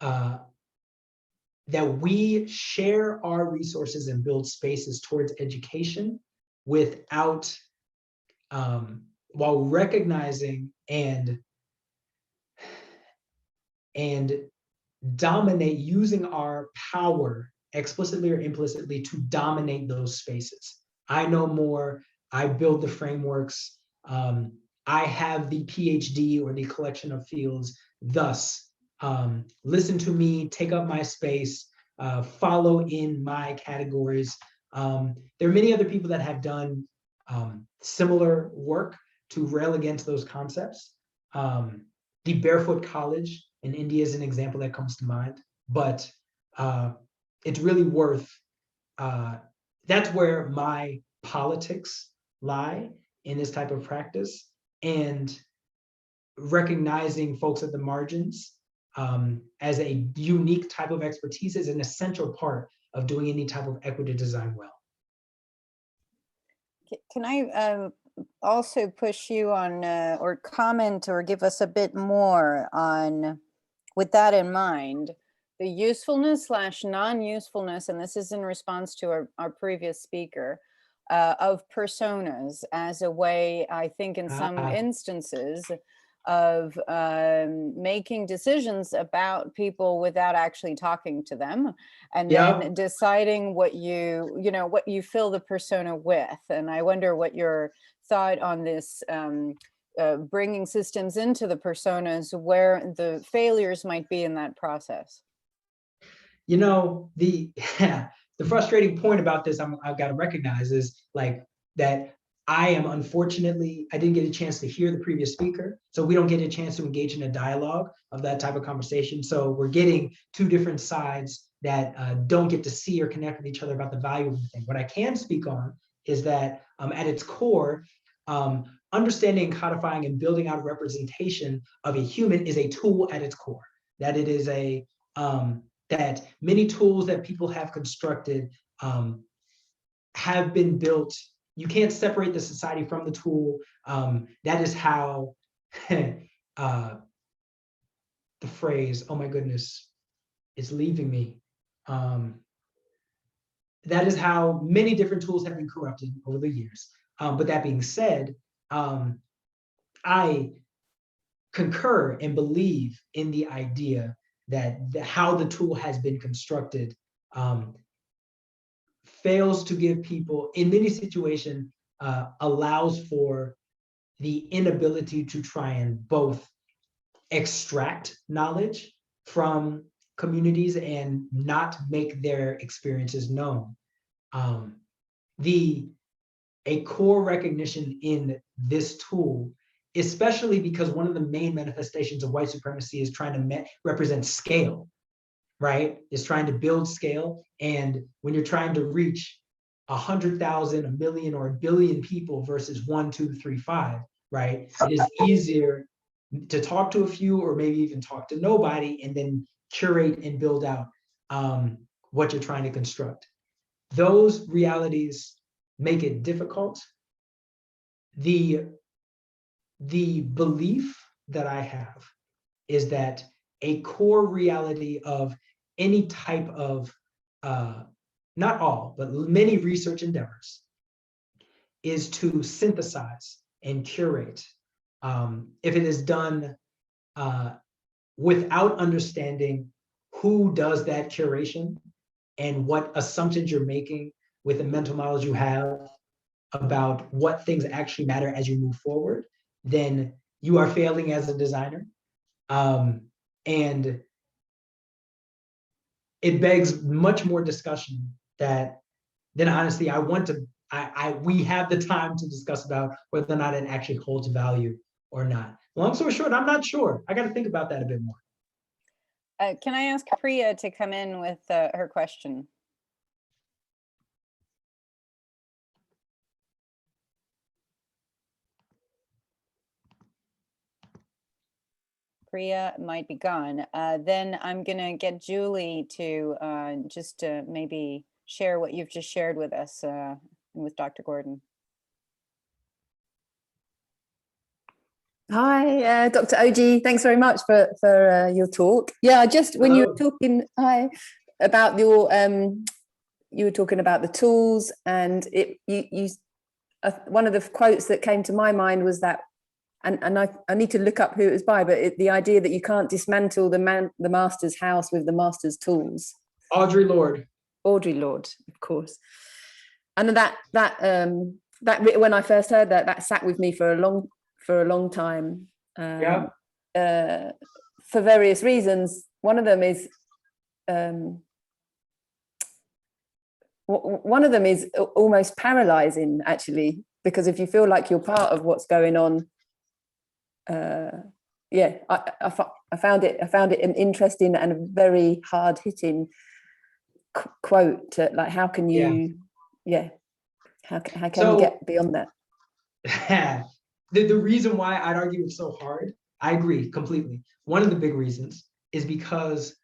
Speaker 2: that we share our resources and build spaces towards education without while recognizing and dominate, using our power explicitly or implicitly to dominate those spaces. I know more, I build the frameworks, I have the PhD or the collection of fields, thus listen to me, take up my space, follow in my categories. There are many other people that have done similar work to rail against those concepts. The Barefoot College in India is an example that comes to mind, but it's really worth, that's where my politics lie in this type of practice, and recognizing folks at the margins as a unique type of expertise is an essential part of doing any type of equity design well.
Speaker 1: Can I also push you on or comment or give us a bit more on, with that in mind, the usefulness / non-usefulness, and this is in response to our previous speaker, of personas as a way, I think in some instances, of making decisions about people without actually talking to them, and then deciding what what you fill the persona with. And I wonder what your thought on this, bringing systems into the personas, where the failures might be in that process.
Speaker 2: You know, the frustrating point about this I've got to recognize is like that I am, unfortunately, I didn't get a chance to hear the previous speaker. So we don't get a chance to engage in a dialogue of that type of conversation. So we're getting two different sides that don't get to see or connect with each other about the value of the thing. What I can speak on is that at its core, understanding, codifying, and building out a representation of a human is a tool at its core. That it is a, that many tools that people have constructed have been built. You can't separate the society from the tool. That is how the phrase, oh my goodness, it's leaving me. That is how many different tools have been corrupted over the years. But that being said, I concur and believe in the idea that how the tool has been constructed fails to give people, in many situations, allows for the inability to try and both extract knowledge from communities and not make their experiences known. A core recognition in this tool, especially because one of the main manifestations of white supremacy is trying to represent scale, right? Is trying to build scale. And when you're trying to reach 100,000, a million, or a billion people versus 1, 2, 3, 5, right? It is easier to talk to a few or maybe even talk to nobody and then curate and build out what you're trying to construct. Those realities make it difficult. The belief that I have is that a core reality of any type of, not all, but many research endeavors is to synthesize and curate. If it is done without understanding who does that curation and what assumptions you're making with the mental models you have about what things actually matter as you move forward, then you are failing as a designer. And it begs much more discussion than honestly I want to, we have the time to discuss about whether or not it actually holds value or not. Long story short, I'm not sure. I got to think about that a bit more.
Speaker 1: Can I ask Priya to come in with her question? Priya might be gone. Then I'm going to get Julie to just maybe share what you've just shared with us with Dr. Gordon.
Speaker 3: Hi, Dr. Oji. Thanks very much for your talk. Yeah, just when you were talking about your you were talking about the tools, and one of the quotes that came to my mind was that, and I need to look up who it was by, but the idea that you can't dismantle the master's house with the master's tools.
Speaker 2: Audre Lorde.
Speaker 3: Audre Lorde, of course. And that when I first heard that sat with me for a long time. For various reasons. One of them is almost paralyzing, actually, because if you feel like you're part of what's going on, I found it an interesting and a very hard hitting quote. Like, how can you, how can you get beyond that?
Speaker 2: The reason why I'd argue it's so hard, I agree completely. One of the big reasons is because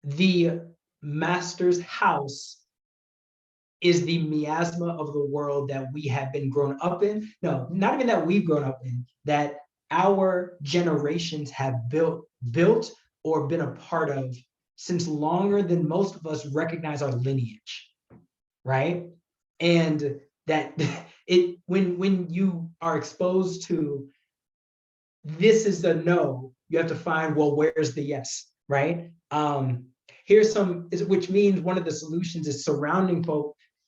Speaker 2: the master's house is the miasma of the world that we have been grown up in. No, not even that we've grown up in, that our generations have built or been a part of since longer than most of us recognize our lineage, right? And that when you are exposed to this is the no, you have to find, well, where's the yes, right? Which means one of the solutions is surrounding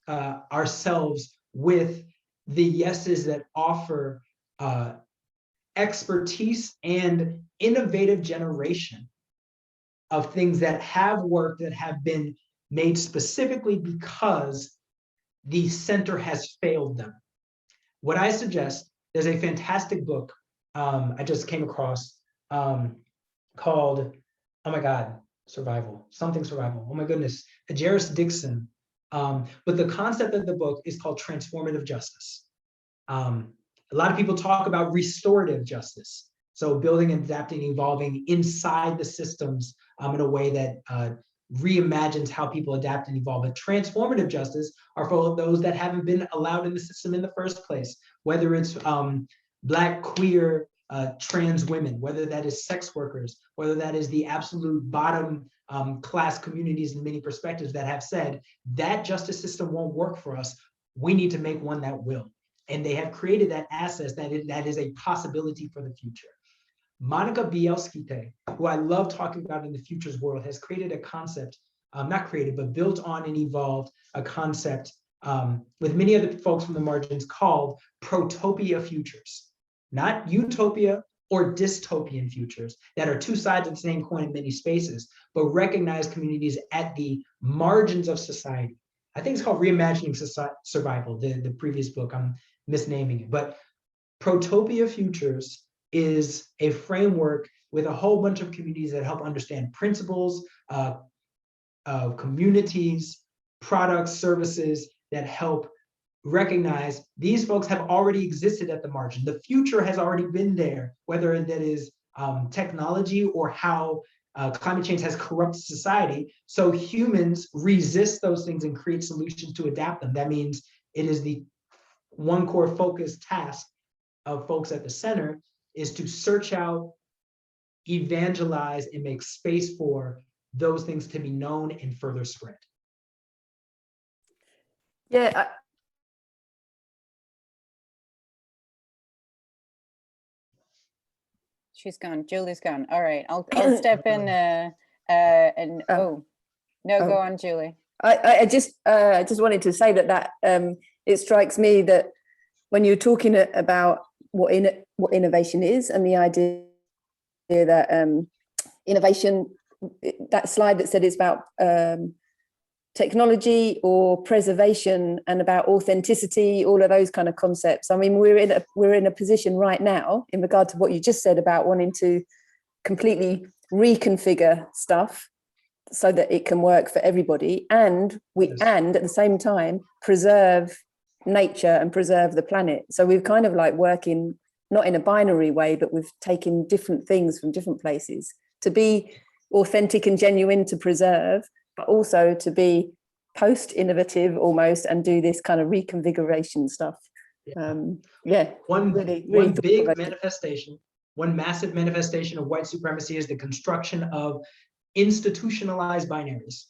Speaker 2: ourselves with the yeses that offer expertise and innovative generation of things that have worked, that have been made specifically because the center has failed them. What I suggest, there's a fantastic book I just came across called, oh my God, Survival. Oh my goodness, Ajaris Dixon. But the concept of the book is called Transformative Justice. A lot of people talk about restorative justice. So building, adapting, evolving inside the systems in a way that reimagines how people adapt and evolve. But transformative justice are for those that haven't been allowed in the system in the first place, whether it's Black, queer, trans women, whether that is sex workers, whether that is the absolute bottom class communities in many perspectives that have said that justice system won't work for us. We need to make one that will. And they have created that access that is a possibility for the future. Monica Bielskite, who I love talking about in the futures world, has created a concept, not created, but built on and evolved a concept with many other folks from the margins called protopia futures. Not utopia or dystopian futures that are two sides of the same coin in many spaces, but recognize communities at the margins of society. I think it's called Reimagining Survival, the previous book. I'm misnaming it. But protopia futures is a framework with a whole bunch of communities that help understand principles, communities, products, services that help recognize these folks have already existed at the margin. The future has already been there, whether that is technology or how climate change has corrupted society. So humans resist those things and create solutions to adapt them. That means it is the one core focus task of folks at the center is to search out, evangelize, and make space for those things to be known and further spread.
Speaker 3: Yeah.
Speaker 1: She's gone. Julie's gone. All right, I'll step in go on, Julie.
Speaker 3: I just wanted to say that it strikes me that when you're talking about what innovation is and the idea that innovation, that slide that said it's about technology or preservation and about authenticity, all of those kind of concepts. I mean, we're in a position right now in regard to what you just said about wanting to completely reconfigure stuff so that it can work for everybody, and and at the same time preserve nature and preserve the planet. So we're kind of like working not in a binary way, but we've taken different things from different places to be authentic and genuine, to preserve, but also to be post-innovative almost and do this kind of reconfiguration stuff. Yeah,
Speaker 2: One
Speaker 3: really
Speaker 2: big
Speaker 3: thought-provoking.
Speaker 2: manifestation, one massive manifestation of white supremacy is the construction of institutionalized binaries,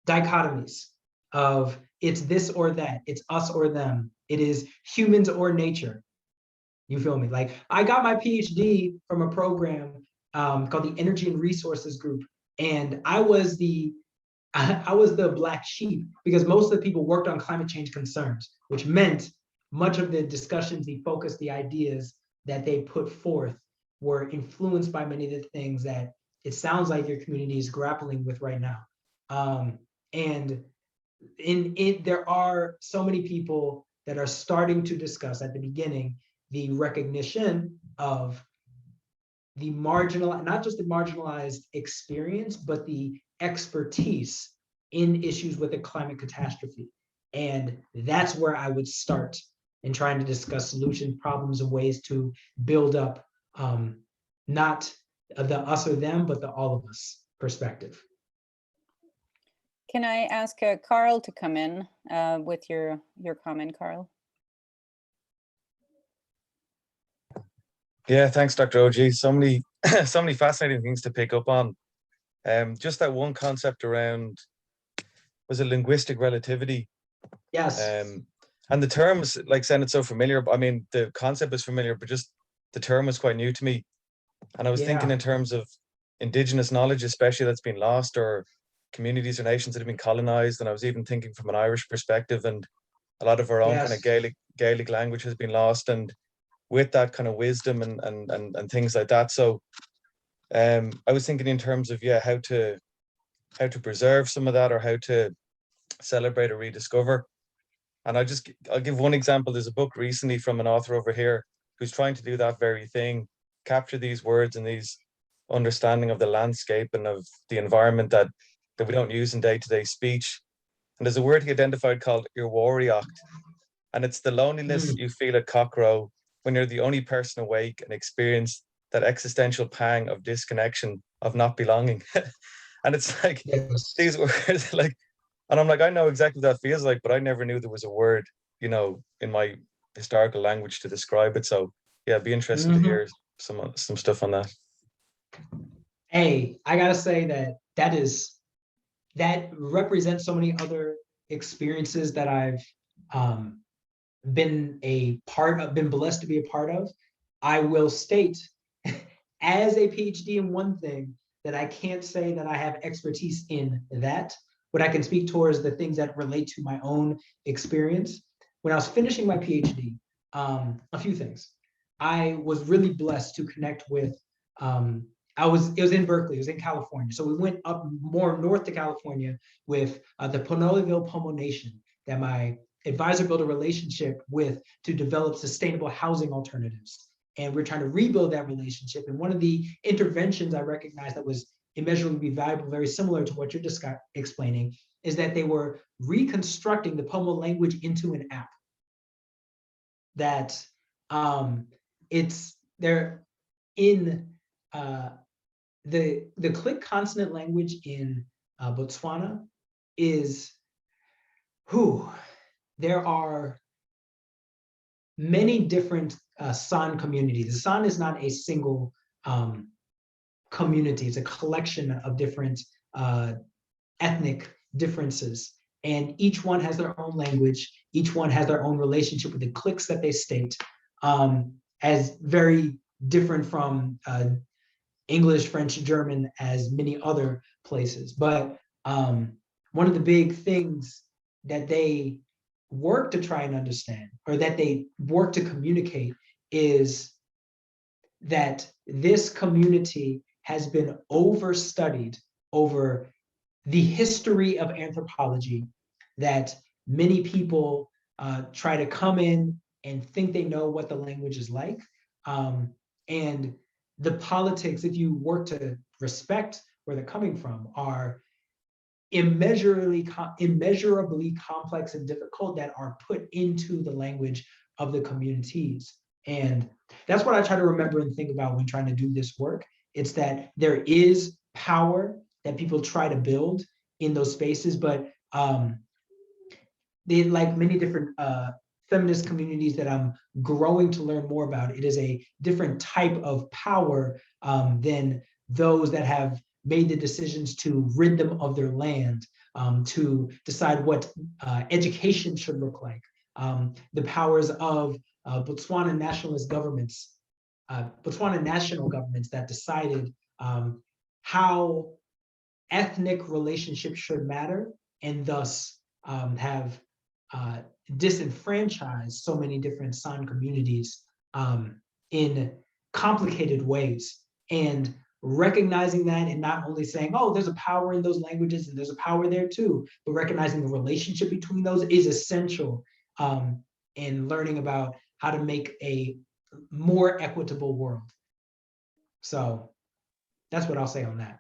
Speaker 2: dichotomies of it's this or that, it's us or them, it is humans or nature. You feel me? Like, I got my PhD from a program called the Energy and Resources Group, and I was the black sheep because most of the people worked on climate change concerns, which meant much of the discussions, the focus, the ideas that they put forth were influenced by many of the things that it sounds like your community is grappling with right now. And there are so many people that are starting to discuss at the beginning the recognition of the marginal, not just the marginalized experience, but the expertise in issues with a climate catastrophe. And that's where I would start in trying to discuss solutions, problems, and ways to build up not the us or them, but the all of us perspective.
Speaker 1: Can I ask Carl to come in with your comment, Carl?
Speaker 4: Yeah, thanks, Dr. OG. So many, so many fascinating things to pick up on. Just that one concept around, was it linguistic relativity?
Speaker 2: Yes.
Speaker 4: And the terms, like, sounded so familiar. I mean, the concept is familiar, but just the term was quite new to me. And I was thinking in terms of indigenous knowledge, especially, that's been lost, or communities or nations that have been colonized. And I was even thinking from an Irish perspective, and a lot of our own kind of Gaelic language has been lost, and with that kind of wisdom and things like that. So I was thinking in terms of, yeah, how to preserve some of that, or how to celebrate or rediscover. And I'll give one example. There's a book recently from an author over here who's trying to do that very thing, capture these words and these understanding of the landscape and of the environment that we don't use in day-to-day speech. And there's a word he identified called Irwariocht, and it's the loneliness you feel at cockcrow when you're the only person awake and experience that existential pang of disconnection, of not belonging. And it's like, these words, like, and I'm like, I know exactly what that feels like, but I never knew there was a word, you know, in my historical language to describe it. So yeah, it'd be interesting to hear some stuff on that.
Speaker 2: Hey, I gotta say that represents so many other experiences that I've been blessed to be a part of. I will state, as a PhD in one thing, that I can't say that I have expertise in that, but I can speak towards the things that relate to my own experience. When I was finishing my PhD, a few things. I was really blessed to connect with, it was in Berkeley, it was in California. So we went up more north to California with the Ponoleville Pomo Nation that my advisor built a relationship with to develop sustainable housing alternatives. And we're trying to rebuild that relationship. And one of the interventions I recognized that was immeasurably valuable, very similar to what you're explaining, is that they were reconstructing the Pomo language into an app. That they're in the click consonant language in Botswana is there are many different San communities. The San is not a single community, it's a collection of different ethnic differences. And each one has their own language, each one has their own relationship with the clicks that they state, as very different from English, French, German, as many other places. But one of the big things that they work to try and understand, or that they work to communicate, is that this community has been overstudied over the history of anthropology, that many people try to come in and think they know what the language is like. And the politics, if you work to respect where they're coming from, are immeasurably complex and difficult, that are put into the language of the communities. And that's what I try to remember and think about when trying to do this work. It's that there is power that people try to build in those spaces, but they, like many different feminist communities that I'm growing to learn more about. It is a different type of power than those that have made the decisions to rid them of their land, to decide what education should look like. The powers of Botswana nationalist governments, Botswana national governments that decided how ethnic relationships should matter, and thus have disenfranchised so many different San communities in complicated ways. And recognizing that, and not only saying, oh, there's a power in those languages and there's a power there too, but recognizing the relationship between those is essential in learning about how to make a more equitable world. So that's what I'll say on that.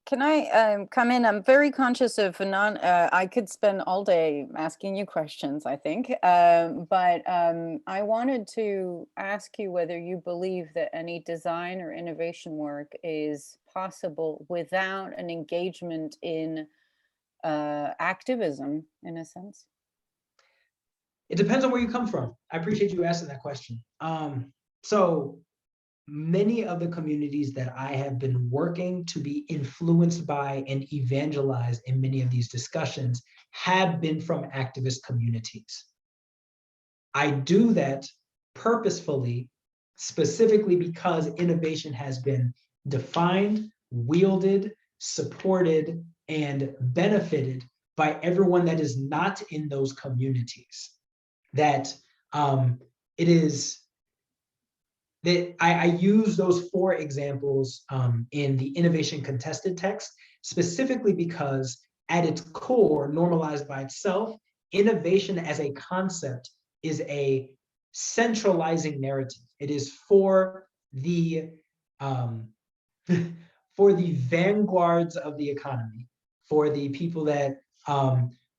Speaker 1: Can I come in? I'm very conscious of I could spend all day asking you questions, I think, but I wanted to ask you whether you believe that any design or innovation work is possible without an engagement in activism, in a sense.
Speaker 2: It depends on where you come from. I appreciate you asking that question. So many of the communities that I have been working to be influenced by and evangelized in many of these discussions have been from activist communities. I do that purposefully, specifically because innovation has been defined, wielded, supported, and benefited by everyone that is not in those communities. That it is that I use those 4 examples in the innovation contested text, specifically because at its core, normalized by itself, innovation as a concept is a centralizing narrative. It is for the vanguards of the economy, for the people that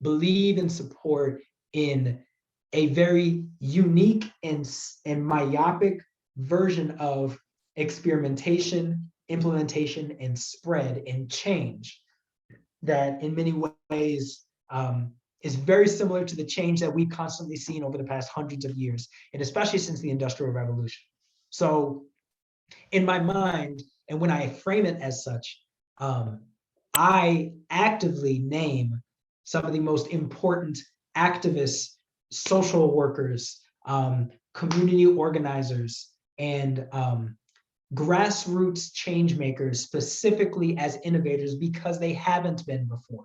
Speaker 2: believe and support in a very unique and myopic version of experimentation, implementation, and spread and change that in many ways is very similar to the change that we've constantly seen over the past hundreds of years, and especially since the Industrial Revolution. So in my mind, and when I frame it as such, I actively name some of the most important activists, social workers, community organizers, and grassroots change makers specifically as innovators because they haven't been before.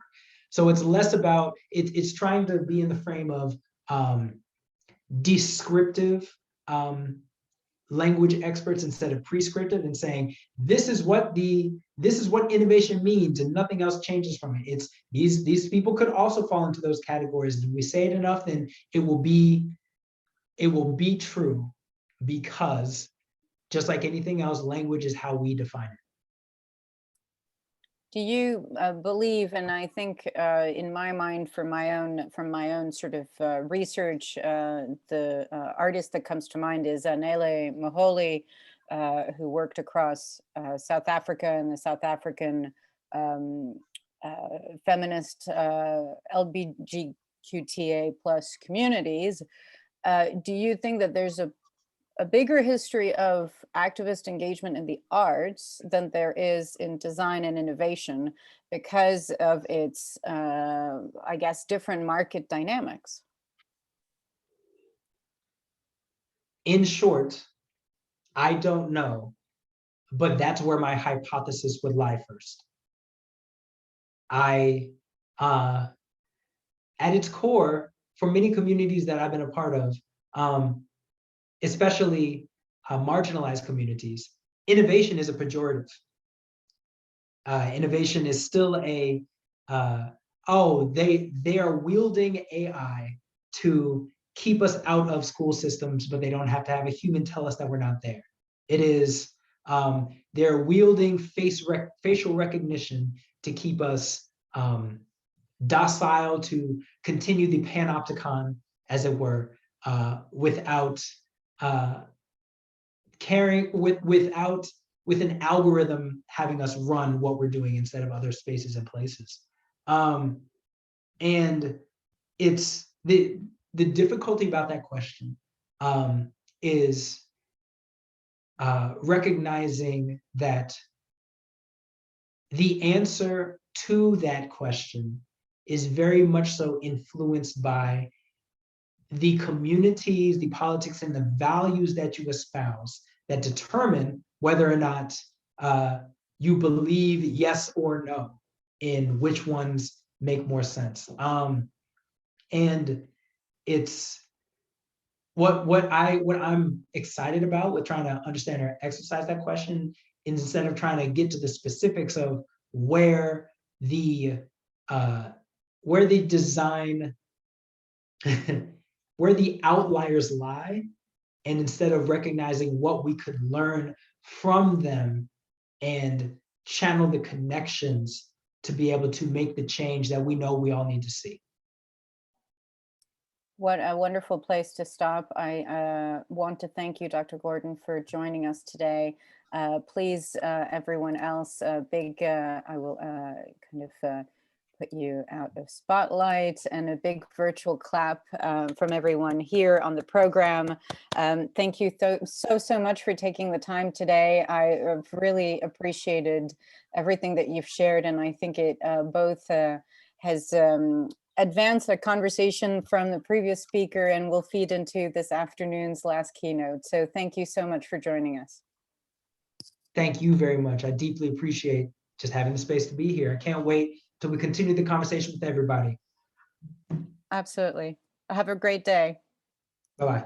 Speaker 2: So it's less about, it's trying to be in the frame of descriptive language experts instead of prescriptive, and saying, this is what innovation means and nothing else changes from it. It's these people could also fall into those categories. If we say it enough, then it will be true, because just like anything else, language is how we define it.
Speaker 1: Do you believe, and I think in my mind, from my own sort of research, the artist that comes to mind is Nele Moholi, who worked across South Africa and the South African feminist LGBTQIA+ communities. Do you think that there's a bigger history of activist engagement in the arts than there is in design and innovation because of its, I guess, different market dynamics?
Speaker 2: In short, I don't know, but that's where my hypothesis would lie first. At its core, for many communities that I've been a part of, especially marginalized communities, innovation is a pejorative. Innovation is still they are wielding AI to keep us out of school systems, but they don't have to have a human tell us that we're not there. It is, they're wielding facial recognition to keep us docile, to continue the panopticon, as it were, without with an algorithm having us run what we're doing instead of other spaces and places. And it's the difficulty about that question is recognizing that the answer to that question is very much so influenced by the communities, the politics, and the values that you espouse that determine whether or not you believe yes or no in which ones make more sense. And it's what I'm excited about with trying to understand or exercise that question, instead of trying to get to the specifics of where the design where the outliers lie, and instead of recognizing what we could learn from them and channel the connections to be able to make the change that we know we all need to see.
Speaker 1: What a wonderful place to stop. I want to thank you, Dr. Gordon, for joining us today. Please, everyone else, I will kind of put you out of spotlight, and a big virtual clap from everyone here on the program. Thank you so much for taking the time today. I really appreciated everything that you've shared, and I think it both has advance a conversation from the previous speaker and will feed into this afternoon's last keynote. So thank you so much for joining us.
Speaker 2: Thank you very much. I deeply appreciate just having the space to be here. I can't wait till we continue the conversation with everybody.
Speaker 1: Absolutely. Have a great day.
Speaker 2: Bye-bye.